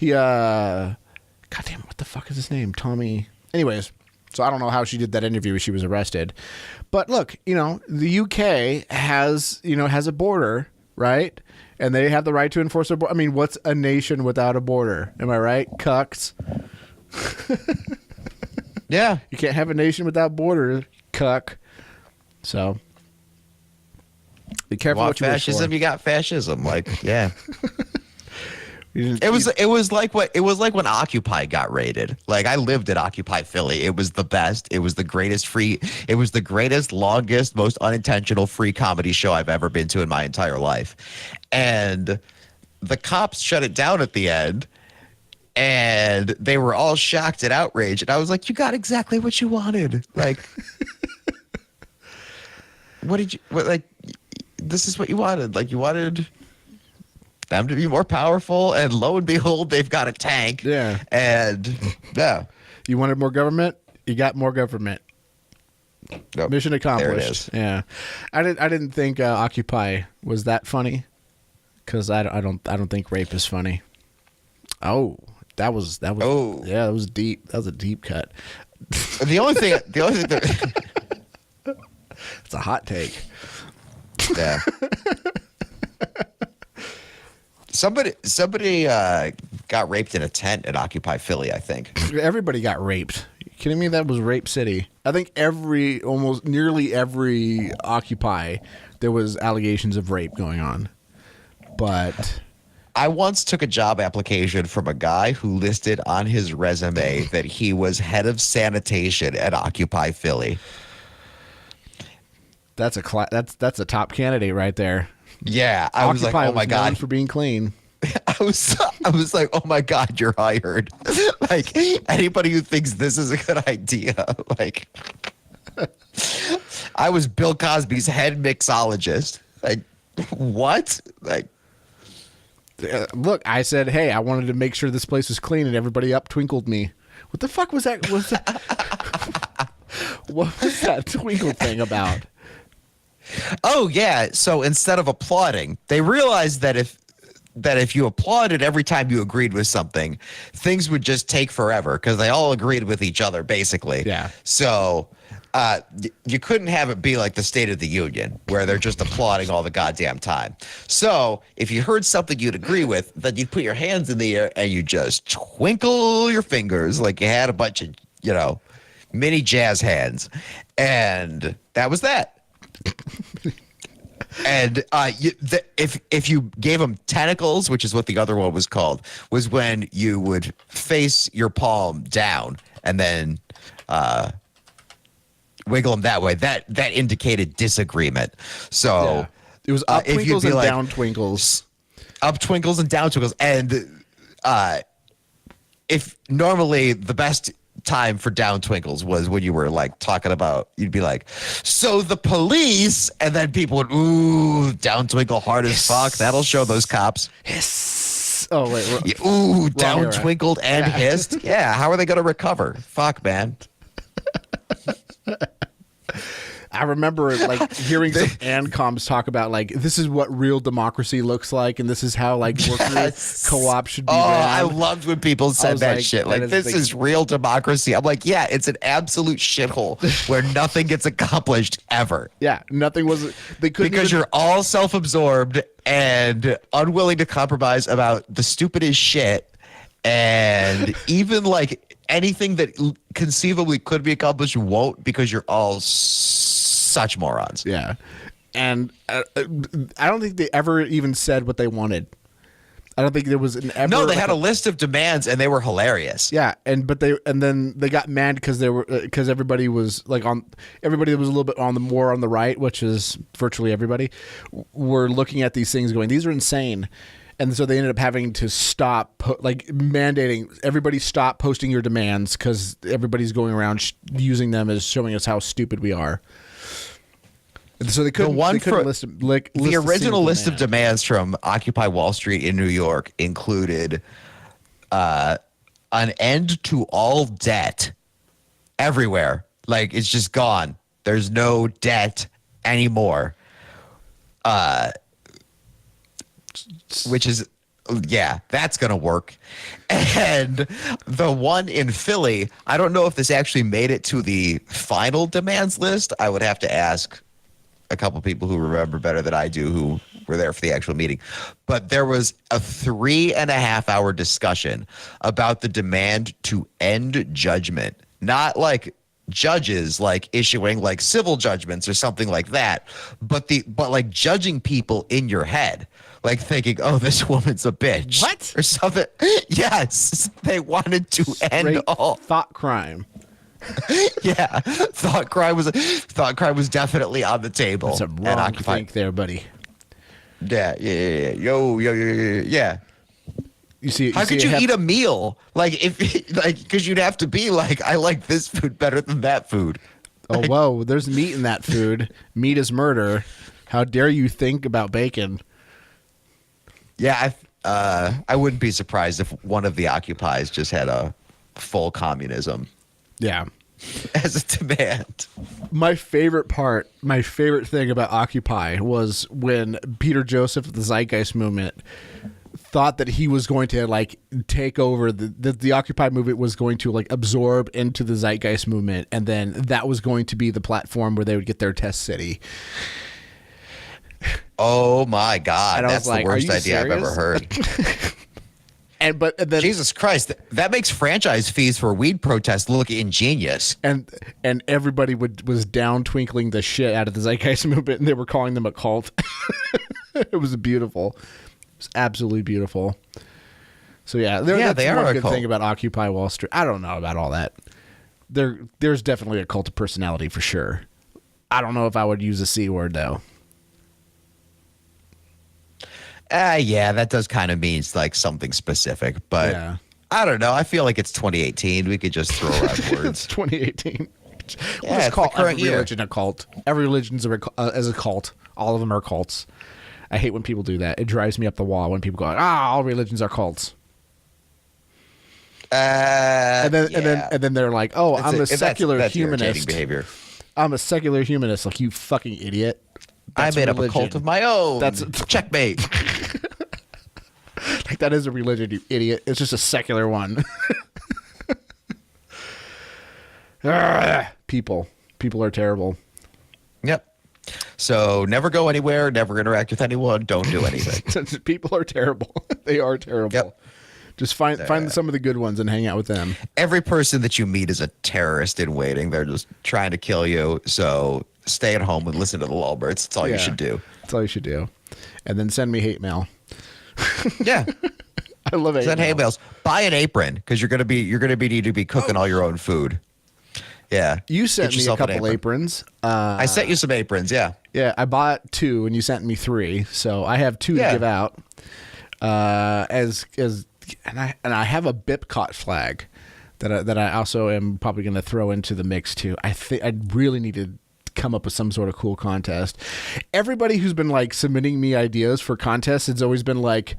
goddamn, what the fuck is his name? Tommy. Anyways, so I don't know how she did that interview. She was arrested. But look, the UK has a border, right? And they have the right to enforce their border. I mean, what's a nation without a border? Am I right? Cucks. Yeah. You can't have a nation without border, cuck. So be careful what you wish fascism, for. you got fascism. Like, yeah. It was like when Occupy got raided. Like, I lived at Occupy Philly. It was the best. It was the greatest, longest, most unintentional free comedy show I've ever been to in my entire life. And the cops shut it down at the end, and they were all shocked and outraged. And I was like, you got exactly what you wanted. Like, this is what you wanted. Like, you wanted them to be more powerful, and lo and behold, they've got a tank. Yeah. And yeah. You wanted more government? You got more government. Nope. Mission accomplished. There it is. Yeah. I didn't think Occupy was that funny, because I don't think rape is funny. Oh, that was Oh. yeah, that was deep. That was a deep cut. The only thing that It's a hot take. yeah. Somebody got raped in a tent at Occupy Philly, I think. Everybody got raped. You kidding me? That was Rape City. I think nearly every Occupy, there was allegations of rape going on. But I once took a job application from a guy who listed on his resume that he was head of sanitation at Occupy Philly. that's a top candidate right there. Yeah, I was like, oh my known god, for being clean. I was like, oh my god, you're hired. Like, anybody who thinks this is a good idea, like, I was Bill Cosby's head mixologist. Like, what? Like, Look, I said, hey, I wanted to make sure this place was clean, and everybody up twinkled me. What the fuck was that? What was that twinkle thing about? oh yeah. So instead of applauding, they realized that if you applauded every time you agreed with something, things would just take forever because they all agreed with each other, basically. Yeah. So you couldn't have it be like the State of the Union where they're just applauding all the goddamn time. So if you heard something you'd agree with, then you'd put your hands in the air and you just twinkle your fingers like you had a bunch of, mini jazz hands. And that was that. And if you gave them tentacles, which is what the other one was called, was when you would face your palm down and then wiggle them that way. That indicated disagreement. So Yeah. It was up if you'd twinkles be and like, down twinkles. up twinkles and down twinkles. And if normally the best time for down twinkles was when you were like talking about, you'd be like, so the police, and then people would, ooh, down twinkle hard as fuck. That'll show those cops. Hiss. Oh, wait. Yeah, ooh, down era. twinkled and hissed. Yeah, how are they going to recover? Fuck, man. I remember like hearing some ANCOMs talk about like this is what real democracy looks like, and this is how like worker co-op should be. Oh, ran. I loved when people said was that like, shit. that Like, is this like- is real democracy. I'm like, yeah, it's an absolute shithole where nothing gets accomplished ever. Yeah, nothing was. They couldn't Because even- you're all self-absorbed and unwilling to compromise about the stupidest shit. And even like anything that conceivably could be accomplished won't, because you're all such morons. Yeah. And I don't think they ever even said what they wanted. I don't think there was an ever. No, they had a list of demands and they were hilarious. Yeah, and then they got mad because everybody was like everybody that was a little bit more on the right, which is virtually everybody, were looking at these things going, these are insane. And so they ended up having to stop, mandating everybody stop posting your demands because everybody's going around using them as showing us how stupid we are. And so they couldn't list the original list of demands from Occupy Wall Street in New York included an end to all debt everywhere. Like, it's just gone. There's no debt anymore. Which is, yeah, that's going to work. And the one in Philly, I don't know if this actually made it to the final demands list. I would have to ask a couple people who remember better than I do who were there for the actual meeting. But there was a 3.5-hour discussion about the demand to end judgment. Not like judges like issuing like civil judgments or something like that, but like judging people in your head. Like thinking, oh, this woman's a bitch. What? Or something. Yes. They wanted to end all thought crime. Yeah. Thought crime was definitely on the table. That's a wrong think there, buddy. Yeah. Yo. Yeah. How could you eat a meal? Because you'd have to be like, I like this food better than that food. Oh, whoa. There's meat in that food. Meat is murder. How dare you think about bacon? Yeah, I wouldn't be surprised if one of the Occupies just had a full communism. Yeah. As a demand. My favorite thing about Occupy was when Peter Joseph of the Zeitgeist movement thought that he was going to like take over the Occupy movement was going to like absorb into the Zeitgeist movement, and then that was going to be the platform where they would get their test city. Oh my God, that's the worst idea I've ever heard. But then Jesus Christ, that makes franchise fees for weed protests look ingenious. And everybody was down twinkling the shit out of the Zeitgeist movement, and they were calling them a cult. It was beautiful. It was absolutely beautiful. So yeah, that's one good thing about Occupy Wall Street. I don't know about all that. There's definitely a cult of personality for sure. I don't know if I would use a C word though. Yeah, that does kind of mean like something specific, but yeah. I don't know. I feel like it's 2018. We could just throw around words. 2018. We'll just call every religion a cult. Every religion's a cult. All of them are cults. I hate when people do that. It drives me up the wall when people go, all religions are cults. And then they're like, oh, I'm a secular humanist. Behavior. I'm a secular humanist. Like, you fucking idiot. That's I made religion. Up a cult of my own. That's checkmate. Like, that is a religion, you idiot. It's just a secular one. People are terrible. Yep. So never go anywhere. Never interact with anyone. Don't do anything. People are terrible. They are terrible. Yep. Just find some of the good ones and hang out with them. Every person that you meet is a terrorist in waiting. They're just trying to kill you. So stay at home and listen to the Lolberts. That's all you should do. That's all you should do. And then send me hate mail. Yeah. I love it. Send hate mails. Buy an apron because you're gonna need to be cooking all your own food. Yeah. You sent me a couple aprons. I sent you some aprons, yeah. Yeah, I bought 2 and you sent me 3. So I have 2 to give out. And I have a BipCot flag that I also am probably going to throw into the mix too. I think I really need to come up with some sort of cool contest. Everybody who's been like submitting me ideas for contests, it's always been like,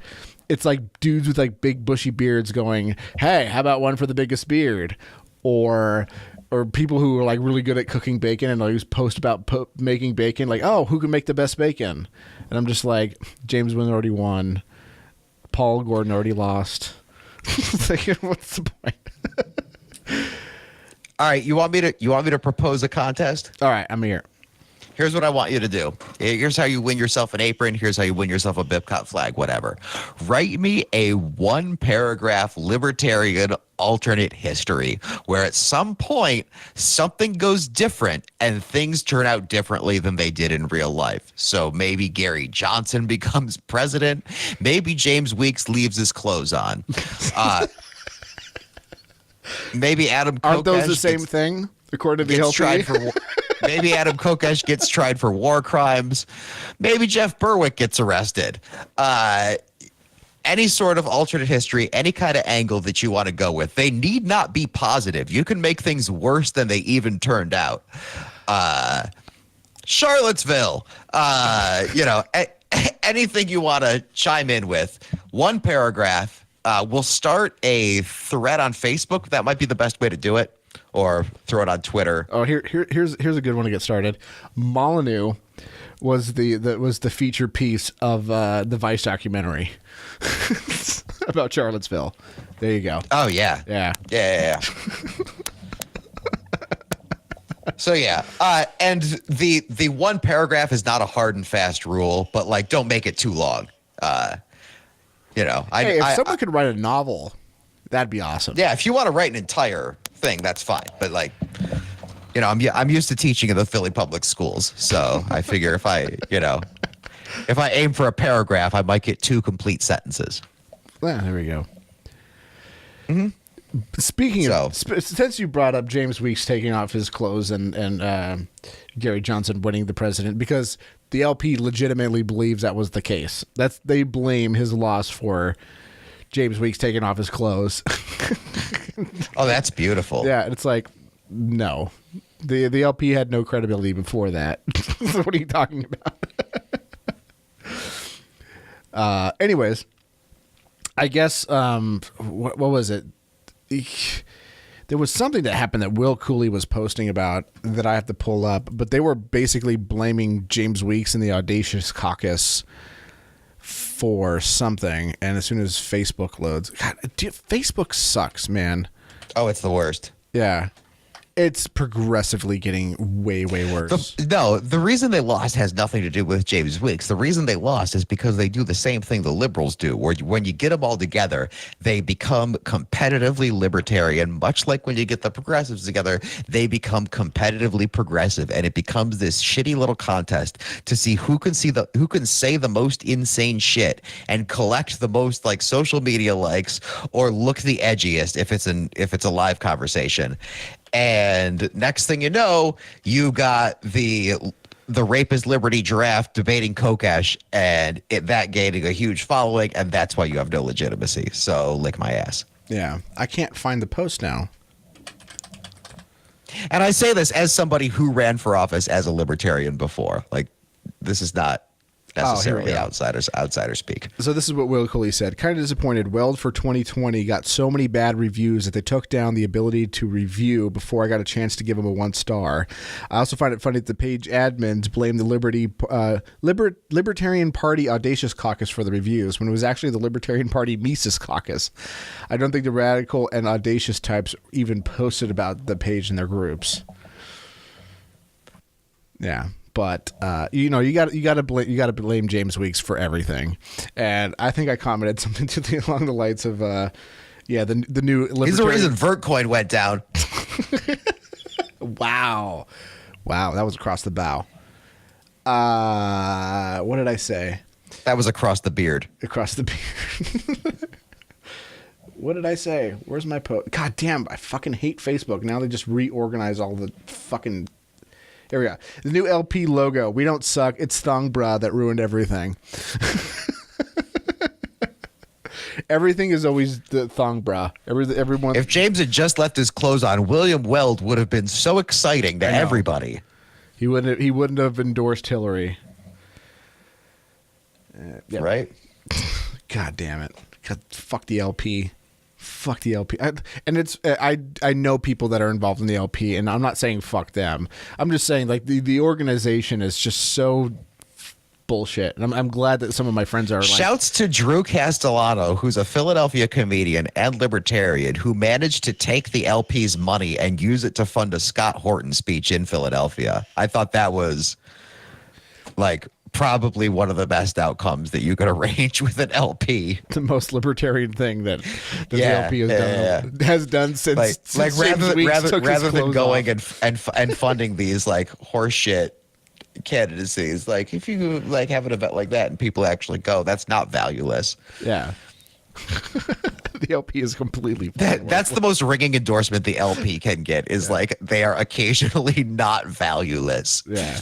it's like dudes with like big bushy beards going, hey, how about one for the biggest beard? Or people who are like really good at cooking bacon and always post about making bacon, like, oh, who can make the best bacon? And I'm just like, James Wynn already won. Paul Gordon already lost. Like, what's the point? All right, you want me to propose a contest? All right, I'm here. Here's what I want you to do. Here's how you win yourself an apron. Here's how you win yourself a BipCot flag, whatever. Write me a 1-paragraph libertarian alternate history where at some point something goes different and things turn out differently than they did in real life. So maybe Gary Johnson becomes president. Maybe James Weeks leaves his clothes on. Maybe Adam Kokesh Aren't those the same thing, according to the LP? Maybe Adam Kokesh gets tried for war crimes. Maybe Jeff Berwick gets arrested. Any sort of alternate history, any kind of angle that you want to go with. They need not be positive. You can make things worse than they even turned out. Charlottesville, anything you want to chime in with. 1 paragraph. We'll start a thread on Facebook. That might be the best way to do it. Or throw it on Twitter. Oh, here's a good one to get started. Molyneux was the feature piece of the Vice documentary about Charlottesville. There you go. Oh yeah. Yeah. So yeah, and the 1 paragraph is not a hard and fast rule, but like don't make it too long. If someone could write a novel, that'd be awesome. Yeah, if you want to write an entire thing, that's fine. But like, I'm used to teaching in the Philly public schools, so I figure if I aim for a paragraph, I might get 2 complete sentences. Yeah, there we go. Mm-hmm. Speaking of, since you brought up James Weeks taking off his clothes and Gary Johnson winning the president, because the LP legitimately believes that was the case. They blame his loss for James Weeks taking off his clothes. Oh, that's beautiful. Yeah, it's like, no. The LP had no credibility before that. So what are you talking about? Anyways, I guess, what was it? There was something that happened that Will Cooley was posting about that I have to pull up, but they were basically blaming James Weeks and the Audacious Caucus for something, and as soon as Facebook loads, God, Facebook sucks, man. Oh, it's the worst. Yeah. It's progressively getting way, way worse. The reason they lost has nothing to do with James Weeks. The reason they lost is because they do the same thing the liberals do, where when you get them all together, they become competitively libertarian, much like when you get the progressives together, they become competitively progressive, and it becomes this shitty little contest to see who can say the most insane shit and collect the most like social media likes or look the edgiest if it's a live conversation. And next thing you know, you got the Rape is Liberty giraffe debating Kokesh, and that gaining a huge following, and that's why you have no legitimacy. So lick my ass. Yeah, I can't find the post now. And I say this as somebody who ran for office as a libertarian before. Like, this is not necessarily outsider speak. So this is what Will Cooley said. Kind of disappointed. Weld for 2020 got so many bad reviews that they took down the ability to review before I got a chance to give them a 1 star. I also find it funny that the page admins blame the Libertarian Party Audacious Caucus for the reviews when it was actually the Libertarian Party Mises Caucus. I don't think the radical and audacious types even posted about the page in their groups. Yeah. But you got to blame James Weeks for everything, and I think I commented something along the lines of, the new. He's the reason Vertcoin went down. Wow, that was across the bow. What did I say? That was across the beard. Across the beard. What did I say? Where's my post? God damn! I fucking hate Facebook. Now they just reorganize all the fucking. Here we go. The new LP logo. We don't suck. It's Thong Bra that ruined everything. Everything is always the Thong Bra. Everyone. If James had just left his clothes on, William Weld would have been so exciting to everybody. He wouldn't have endorsed Hillary. Yeah. Right? God damn it. God, fuck the LP. Fuck the LP. I know people that are involved in the LP, and I'm not saying fuck them. I'm just saying like the organization is just so bullshit. And I'm glad that some of my friends are like, shouts to Drew Castellano, who's a Philadelphia comedian and libertarian who managed to take the LP's money and use it to fund a Scott Horton speech in Philadelphia. I thought that was like probably one of the best outcomes that you could arrange with an LP. The most libertarian thing that the LP has done since like rather than going off. and funding these like horseshit candidacies, like if you like have an event like that and people actually go, that's not valueless. Yeah. The LP is completely that's the most ringing endorsement the LP can get is like they are occasionally not valueless. Yeah.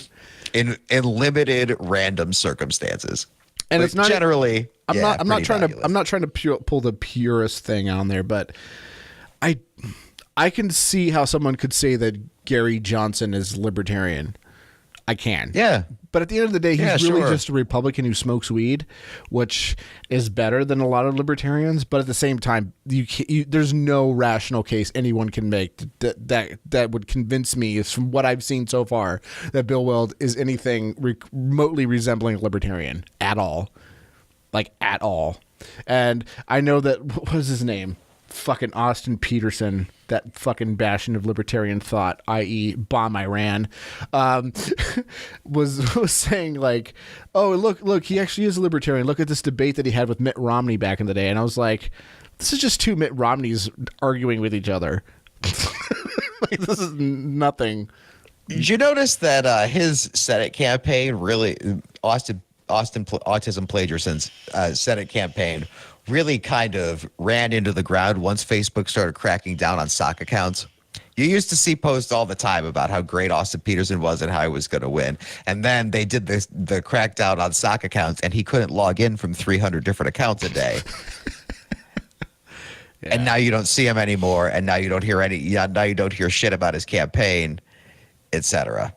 In limited random circumstances. And but it's not generally I'm not trying valueless. to pull the purest thing on there, but I can see how someone could say that Gary Johnson is libertarian. I can. Yeah. But at the end of the day, he's really sure. just a Republican who smokes weed, which is better than a lot of libertarians. But at the same time, there's no rational case anyone can make that would convince me, is from what I've seen so far, that Bill Weld is anything remotely resembling a libertarian at all. Like, at all. And I know that, what was his name? Fucking Austin Peterson, that fucking bastion of libertarian thought, i.e. bomb Iran, was saying like, oh, look, he actually is a libertarian. Look at this debate that he had with Mitt Romney back in the day. And I was like, this is just two Mitt Romneys arguing with each other. Like, this is nothing. Did you notice that his Senate campaign really, Autism Plagiarism's Senate campaign really kind of ran into the ground once Facebook started cracking down on sock accounts? You used to see posts all the time about how great Austin Peterson was and how he was going to win. And then they did the crackdown on sock accounts and he couldn't log in from 300 different accounts a day. Yeah. And now you don't see him anymore. And now you don't hear now you don't hear shit about his campaign, etc.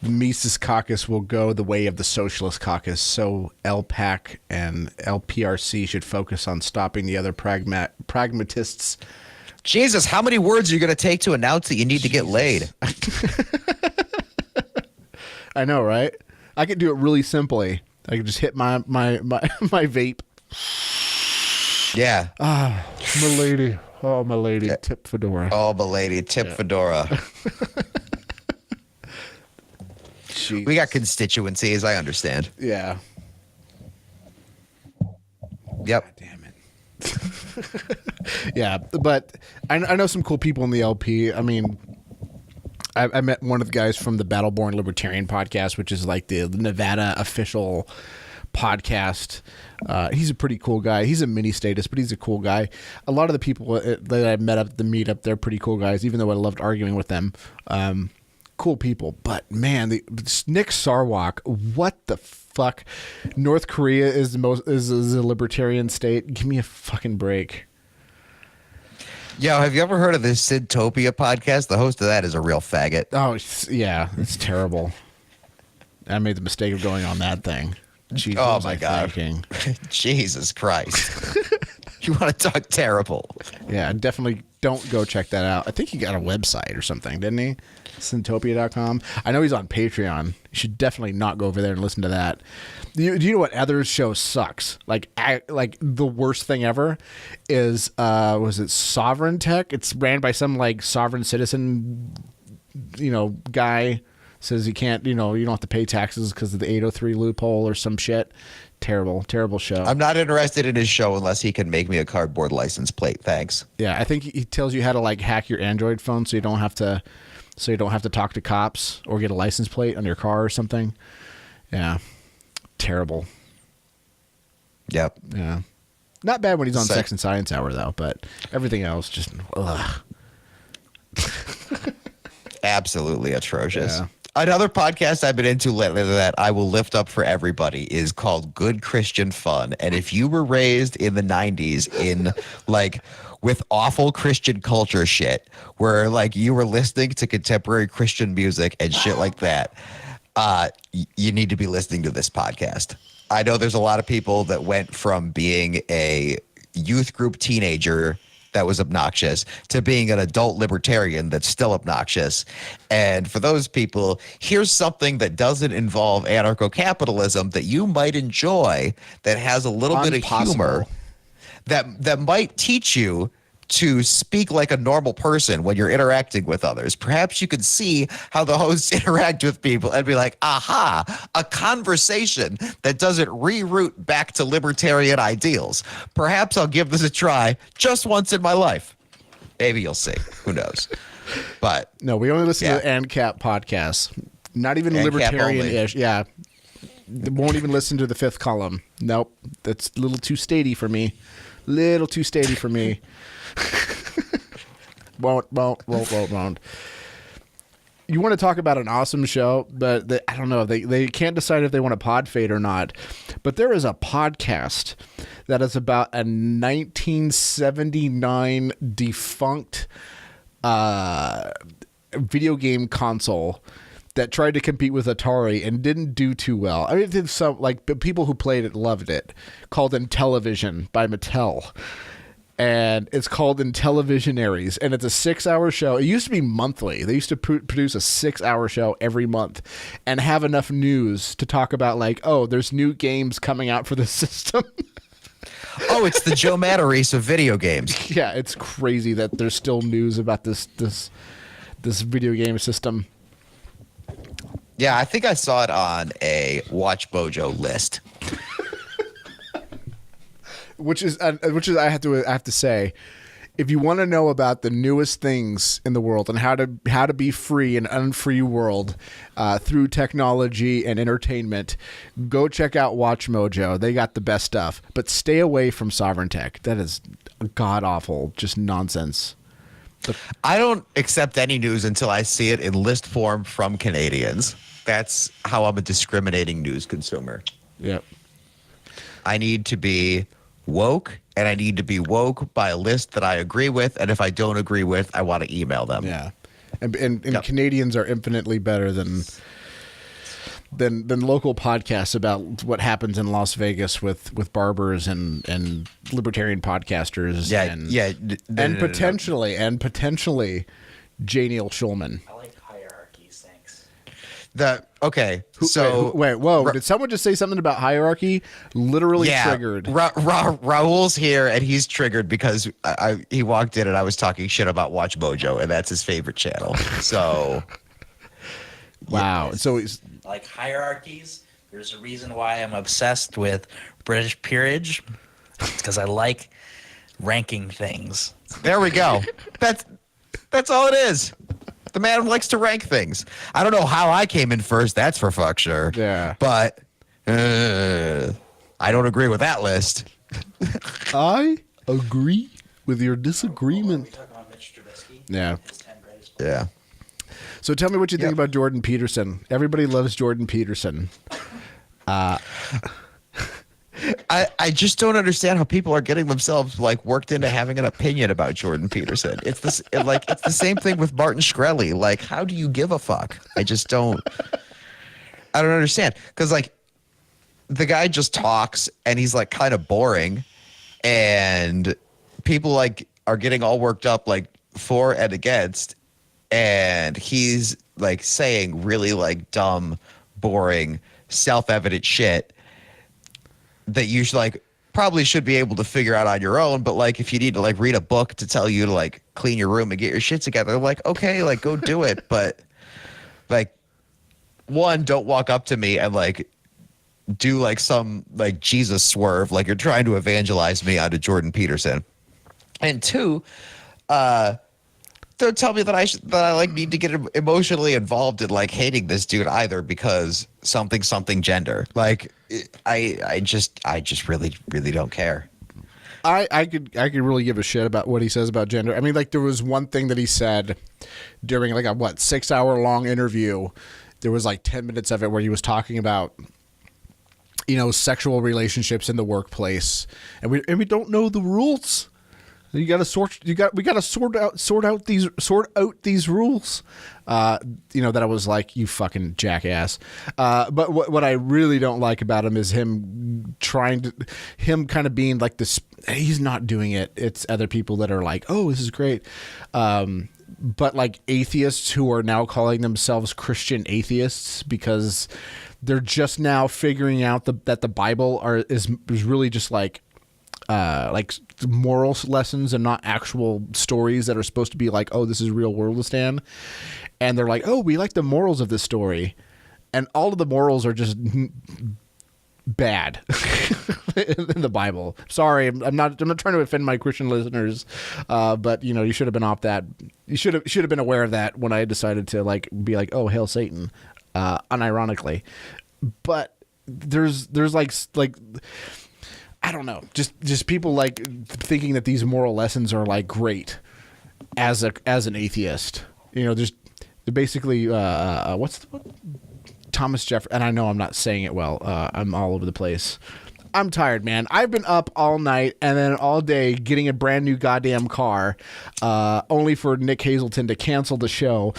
The Mises Caucus will go the way of the Socialist Caucus, so LPAC and LPRC should focus on stopping the other pragmatists. Jesus, how many words are you going to take to announce that you need to get laid? I know, right? I could do it really simply. I could just hit my vape. Yeah. Ah, milady. Oh, milady. Yeah. Tip fedora. Oh, milady. Tip fedora. Jeez. We got constituencies, I understand. Yeah. Yep. Damn it. Yeah, but I know some cool people in the LP. I mean, I met one of the guys from the Battleborn Libertarian Podcast, which is like the Nevada official podcast. He's a pretty cool guy. He's a mini status, but he's a cool guy. A lot of the people that I met at the meetup, they're pretty cool guys, even though I loved arguing with them. Cool people. But man, Nick Sarwark, what the fuck? North Korea is a libertarian state. Give me a fucking break. Yo, have you ever heard of this Sintopia podcast? The host of that is a real faggot. Oh, yeah, it's terrible. I made the mistake of going on that thing. Jesus, oh my God. Jesus Christ. You want to talk terrible. Yeah, definitely don't go check that out. I think he got a website or something, didn't he? Sintopia.com. I know he's on Patreon. You should definitely not go over there and listen to that. Do you know what other show sucks? Like the worst thing ever is was it SovrynTech? It's ran by some like sovereign citizen, guy. Says you can't, you don't have to pay taxes because of the 803 loophole or some shit. Terrible show. I'm not interested in his show unless he can make me a cardboard license plate. Thanks. Yeah, I think he tells you how to like hack your Android phone so you don't have to talk to cops or get a license plate on your car or something. Yeah. Terrible. Yep. Yeah. Not bad when he's on Sex and Science Hour though, but everything else just ugh. Absolutely atrocious. Yeah. Another podcast I've been into lately that I will lift up for everybody is called Good Christian Fun. And if you were raised in the 90s in like with awful Christian culture shit, where like you were listening to contemporary Christian music and shit like that, you need to be listening to this podcast. I know there's a lot of people that went from being a youth group teenager that was obnoxious to being an adult libertarian that's still obnoxious. And for those people, here's something that doesn't involve anarcho-capitalism that you might enjoy, that has a little bit of humor, that might teach you to speak like a normal person when you're interacting with others. Perhaps you could see how the hosts interact with people and be like, aha, a conversation that doesn't reroute back to libertarian ideals. Perhaps I'll give this a try just once in my life. Maybe you'll see. Who knows? But no, we only listen to ANCAP podcasts. Not even libertarian-ish. Yeah. Won't even listen to the Fifth Column. Nope. That's a little too statey for me. Little too statey for me. Won't. You want to talk about an awesome show, but I don't know. They can't decide if they want to pod fade or not. But there is a podcast that is about a 1979 defunct video game console that tried to compete with Atari and didn't do too well. I mean, it did some, like, people who played it loved it. Called Intellivision by Mattel. And it's called Intellivisionaries, and it's a 6-hour show. It used to be monthly. They used to produce a 6-hour show every month and have enough news to talk about, like, oh, there's new games coming out for the system. Oh, it's the Joe Matarese of video games. Yeah, it's crazy that there's still news about this video game system. Yeah, I think I saw it on a Watch Mojo list. Which is I have to say, if you want to know about the newest things in the world and how to be free in an unfree world through technology and entertainment, go check out Watch Mojo. They got the best stuff. But stay away from SovrynTech. That is god awful, just nonsense. I don't accept any news until I see it in list form from Canadians. That's how I'm a discriminating news consumer. Yep. I need to be woke, and I need to be woke by a list that I agree with, and if I don't agree with, I want to email them. Yeah. And Canadians are infinitely better than local podcasts about what happens in Las Vegas with barbers and libertarian podcasters. And potentially J. Neil Schulman. I like hierarchies, thanks. Did someone just say something about hierarchy? Literally triggered. Raul's here, and he's triggered because he walked in and I was talking shit about Watch Mojo, and that's his favorite channel. So, wow. Yes. So he's like hierarchies. There's a reason why I'm obsessed with British peerage. It's because I like ranking things. There we go. That's all it is. The man likes to rank things. I don't know how I came in first. That's for fuck sure. Yeah. But I don't agree with that list. I agree with your disagreement. We talk about Mitch Trubisky. Yeah. Yeah. So tell me what you think about Jordan Peterson. Everybody loves Jordan Peterson. I just don't understand how people are getting themselves like worked into having an opinion about Jordan Peterson. It's the same thing with Martin Shkreli. Like, how do you give a fuck? I don't understand. Because like the guy just talks and he's like kind of boring, and people like are getting all worked up like for and against, and he's like saying really like dumb, boring, self-evident shit that you should like probably should be able to figure out on your own. But like if you need to like read a book to tell you to like clean your room and get your shit together, like okay, like go do it. But like, one, don't walk up to me and like do like some like Jesus swerve like you're trying to evangelize me onto Jordan Peterson. And two, don't tell me that I like need to get emotionally involved in like hating this dude either because something gender. Like I just really don't care. I could really give a shit about what he says about gender. I mean, like there was one thing that he said during like a 6-hour long interview. There was like 10 minutes of it where he was talking about, you know, sexual relationships in the workplace, and we don't know the rules. We got to sort out these rules. You know, that I was like, you fucking jackass. But what I really don't like about him is him kind of being like this. He's not doing it. It's other people that are like, oh, this is great. But like atheists who are now calling themselves Christian atheists because they're just now figuring out that the Bible is really just like like moral lessons and not actual stories that are supposed to be like, oh, this is real worldistan. And they're like, oh, we like the morals of this story. And all of the morals are just bad in the Bible. Sorry, I'm not trying to offend my Christian listeners, but you should have been off that. You should have been aware of that when I decided to like be like, oh, hail Satan, unironically. But there's like I don't know, just people like thinking that these moral lessons are like great as an atheist. They're basically what Thomas Jefferson, and I know I'm not saying it well. I'm all over the place. I'm tired, man. I've been up all night and then all day getting a brand new goddamn car, only for Nick Hazelton to cancel the show.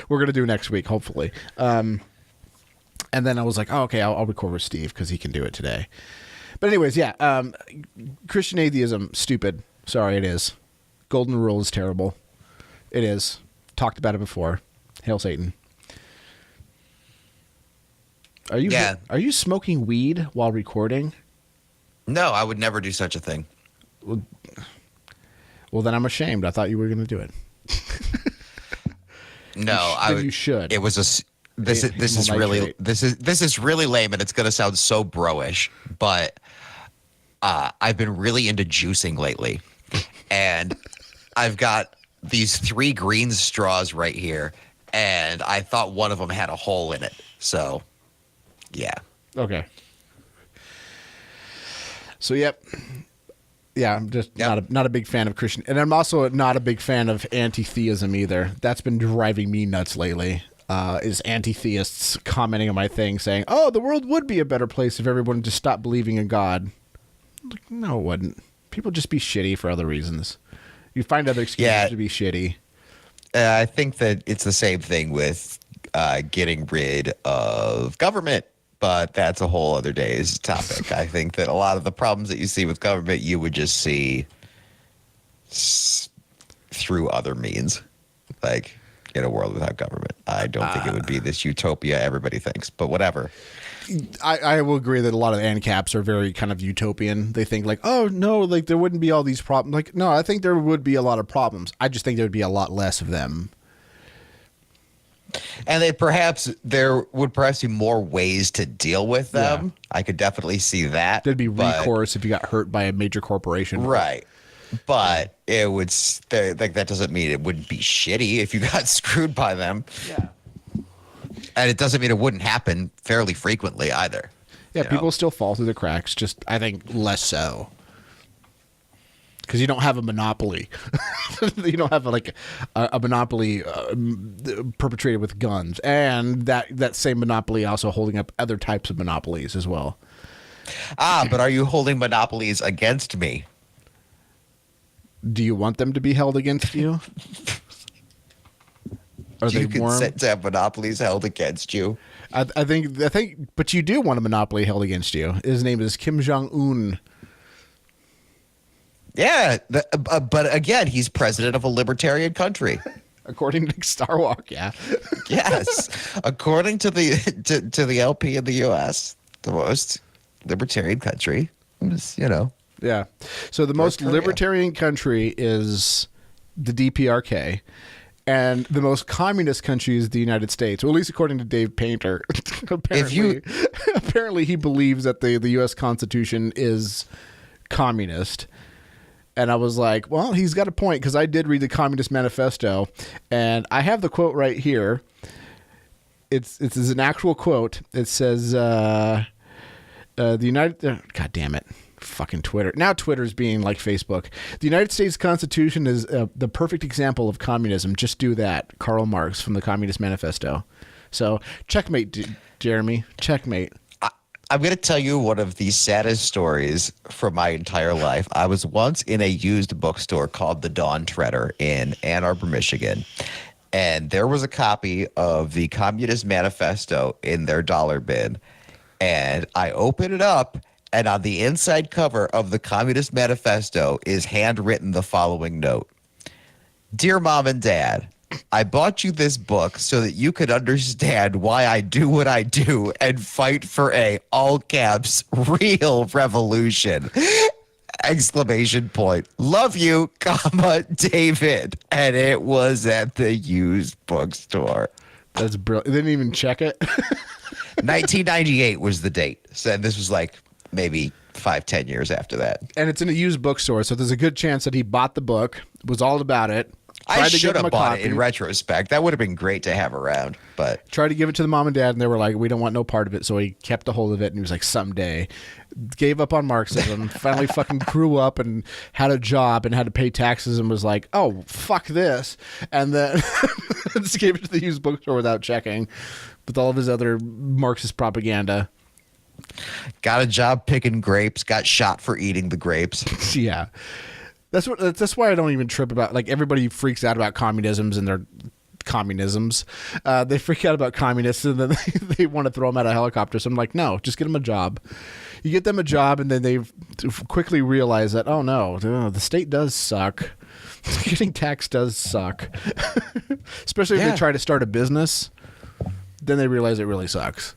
We're going to do next week, hopefully. And then I was like, oh, okay, I'll record with Steve because he can do it today. But anyways, yeah, Christian atheism, stupid. Sorry, it is. Golden rule is terrible. It is. Talked about it before. Hail Satan. Are you smoking weed while recording? No, I would never do such a thing. Well, then I'm ashamed. I thought you were going to do it. No, you should. It was this is really lame, and it's going to sound so bro-ish, but I've been really into juicing lately, and I've got these 3 green straws right here, and I thought one of them had a hole in it, so. Yeah. Okay. So, yep. Yeah, I'm just not a big fan of Christian. And I'm also not a big fan of anti-theism either. That's been driving me nuts lately, is anti-theists commenting on my thing saying, oh, the world would be a better place if everyone just stopped believing in God. Like, no, it wouldn't. People just be shitty for other reasons. You find other excuses to be shitty. I think that it's the same thing with getting rid of government. But that's a whole other day's topic. I think that a lot of the problems that you see with government, you would just see through other means, like in a world without government. I don't think it would be this utopia everybody thinks, but whatever. I will agree that a lot of ANCAPs are very kind of utopian. They think like, oh, no, like there wouldn't be all these problems. Like, no, I think there would be a lot of problems. I just think there would be a lot less of them. And there would perhaps be more ways to deal with them. Yeah. I could definitely see that. There'd be recourse if you got hurt by a major corporation. Right. But it would, like, that doesn't mean it wouldn't be shitty if you got screwed by them. Yeah. And it doesn't mean it wouldn't happen fairly frequently either. Yeah, people still fall through the cracks, just I think less so. Because you don't have a monopoly. You don't have a monopoly perpetrated with guns. And that same monopoly also holding up other types of monopolies as well. But are you holding monopolies against me? Do you want them to be held against you? Are you consent to have monopolies held against you? I think, but you do want a monopoly held against you. His name is Kim Jong-Un. Yeah, but again, he's president of a libertarian country. According to Starwalk, yeah. Yes, according to the LP in the U.S., the most libertarian country. Yeah. So the most libertarian country is the DPRK, and the most communist country is the United States. Well, at least according to Dave Painter. Apparently, he believes that the U.S. Constitution is communist. And I was like, well, he's got a point, because I did read the Communist Manifesto, and I have the quote right here. It's an actual quote. It says, God damn it, fucking Twitter. Now Twitter's being like Facebook. The United States Constitution is the perfect example of communism. Just do that. Karl Marx from the Communist Manifesto. So checkmate, Jeremy. Checkmate. I'm going to tell you one of the saddest stories from my entire life. I was once in a used bookstore called the Dawn Treader in Ann Arbor, Michigan, and there was a copy of the Communist Manifesto in their dollar bin. And I open it up, and on the inside cover of the Communist Manifesto is handwritten the following note. Dear Mom and Dad, I bought you this book so that you could understand why I do what I do and fight for a, all caps, real revolution. Exclamation point. Love you, comma, David. And it was at the used bookstore. That's brilliant. They didn't even check it. 1998 was the date. So this was like maybe 5-10 years after that. And it's in a used bookstore, so there's a good chance that he bought the book, was all about it. I should have bought it in retrospect. That would have been great to have around, but tried to give it to the mom and dad, and they were like, "We don't want no part of it." So he kept a hold of it, and he was like, "Someday." Gave up on Marxism. Finally, fucking grew up and had a job and had to pay taxes, and was like, "Oh, fuck this," and then just gave it to the used bookstore without checking, with all of his other Marxist propaganda. Got a job picking grapes. Got shot for eating the grapes. Yeah. That's why I don't even trip about, like, everybody freaks out about communisms and their communisms. They freak out about communists and then they want to throw them out of helicopters. So I'm like, no, just get them a job. You get them a job and then they quickly realize that, oh no, the state does suck. Getting taxed does suck. Especially if they try to start a business, then they realize it really sucks.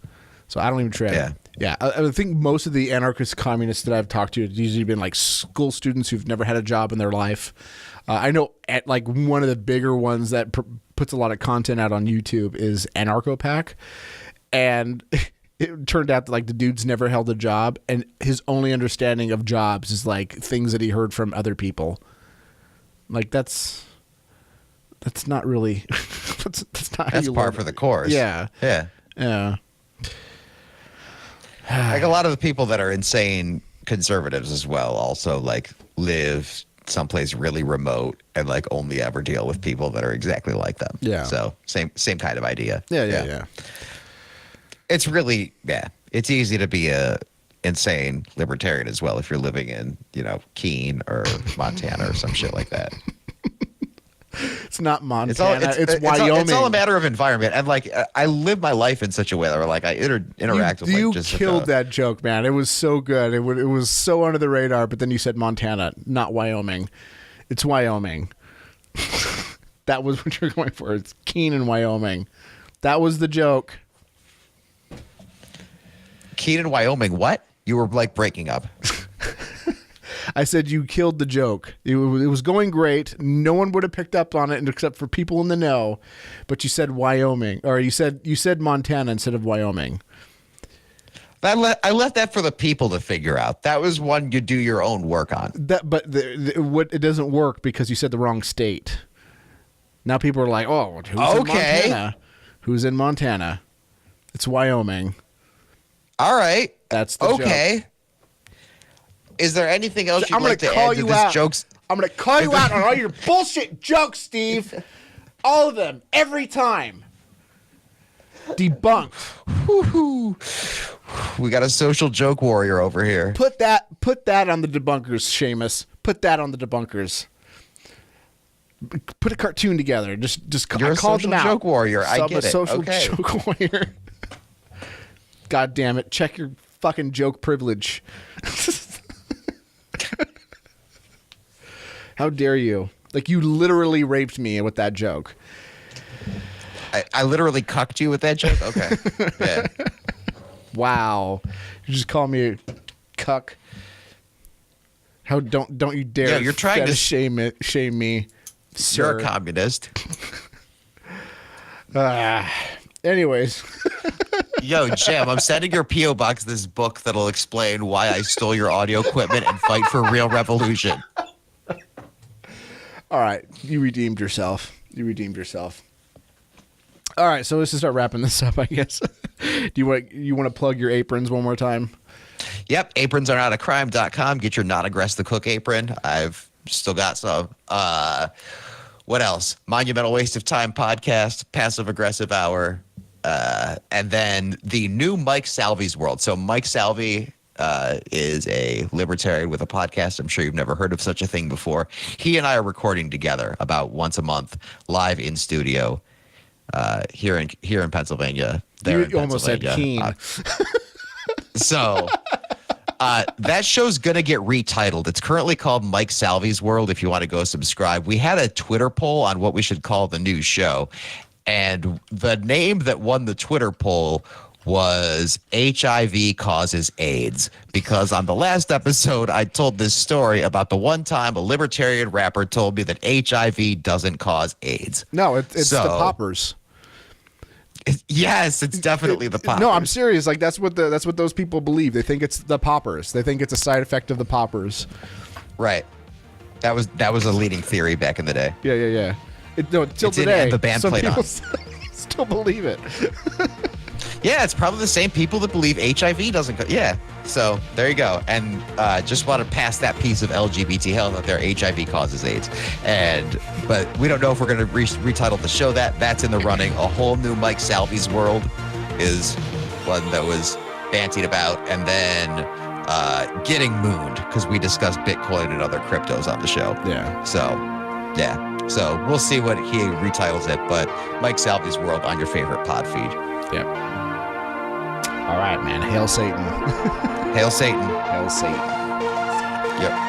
So I don't even trip. Yeah, I think most of the anarchist communists that I've talked to have usually been like school students who've never had a job in their life. I know at like one of the bigger ones that puts a lot of content out on YouTube is Anarcho-Pack, and it turned out that like the dude's never held a job, and his only understanding of jobs is like things that he heard from other people. Like that's not really that's not how you par learn. for the course. Yeah. Like a lot of the people that are insane conservatives as well also like live someplace really remote and like only ever deal with people that are exactly like them. Yeah. So same kind of idea. Yeah. It's really, it's easy to be a insane libertarian as well if you're living in, Keene or Montana or some shit like that. It's not Montana. It's Wyoming. It's all a matter of environment. And like, I live my life in such a way that like I interact with like you just killed that joke, man. It was so good. It was so under the radar. But then you said Montana, not Wyoming. It's Wyoming. That was what you're going for. It's Keene and Wyoming. That was the joke. Keene and Wyoming. What? You were like breaking up. I said you killed the joke. It was going great. No one would have picked up on it except for people in the know. But you said Wyoming, or you said Montana instead of Wyoming. I left that for the people to figure out. That was one you do your own work on. It doesn't work because you said the wrong state. Now people are like, oh, who's in Montana? Who's in Montana? It's Wyoming. All right. That's the joke. Is there anything else you'd like to add to this jokes? I'm going to call you out on all your bullshit jokes, Steve. All of them. Every time. Debunked. We got a social joke warrior over here. Put that on the debunkers, Seamus. Put that on the debunkers. Put a cartoon together. You're I called a them out. social joke warrior. I get it. Social Okay. joke warrior. God damn it. Check your fucking joke privilege. How dare you? Like, you literally raped me with that joke. I literally cucked you with that joke? Okay. Yeah. Wow. You just call me a cuck. How don't you dare Yeah, you're trying to shame me, sir. You're a communist. Anyways. Yo, Jam, I'm sending your P.O. Box this book that'll explain why I stole your audio equipment and fight for real revolution. All right. You redeemed yourself. All right. So let's just start wrapping this up, I guess. Do you want to plug your aprons one more time? Yep. Aprons are not a crime.com. Get your not aggressive to cook apron. I've still got some. What else? Monumental Waste of Time podcast, Passive Aggressive Hour, and then the new Mike Salvi's World. So Mike Salvi is a libertarian with a podcast. I'm sure you've never heard of such a thing before. He and I are recording together about once a month, live in studio, here in Pennsylvania. You almost said Keene. So That show's gonna get retitled. It's currently called Mike Salvi's World. If you want to go subscribe, we had a Twitter poll on what we should call the new show, and the name that won the Twitter poll was HIV causes AIDS, because on the last episode I told this story about the one time a libertarian rapper told me that HIV doesn't cause AIDS. No, it's the poppers. Yes, it's definitely the poppers. No, I'm serious. Like that's what those people believe. They think it's the poppers. They think it's a side effect of the poppers. Right. That was a leading theory back in the day. Yeah. Till today, the band some played people on. still believe it. Yeah, it's probably the same people that believe HIV doesn't. Yeah. So there you go. And just want to pass that piece of LGBT health out there. HIV causes AIDS, but we don't know if we're going to retitle the show that. That's in the running. A whole new Mike Salvi's World is one that was bantied about, and then getting mooned because we discussed Bitcoin and other cryptos on the show. Yeah. So we'll see what he retitles it, but Mike Salvi's World on your favorite pod feed. Yeah. All right, man. Hail Satan. Hail Satan. Hail Satan. Yep.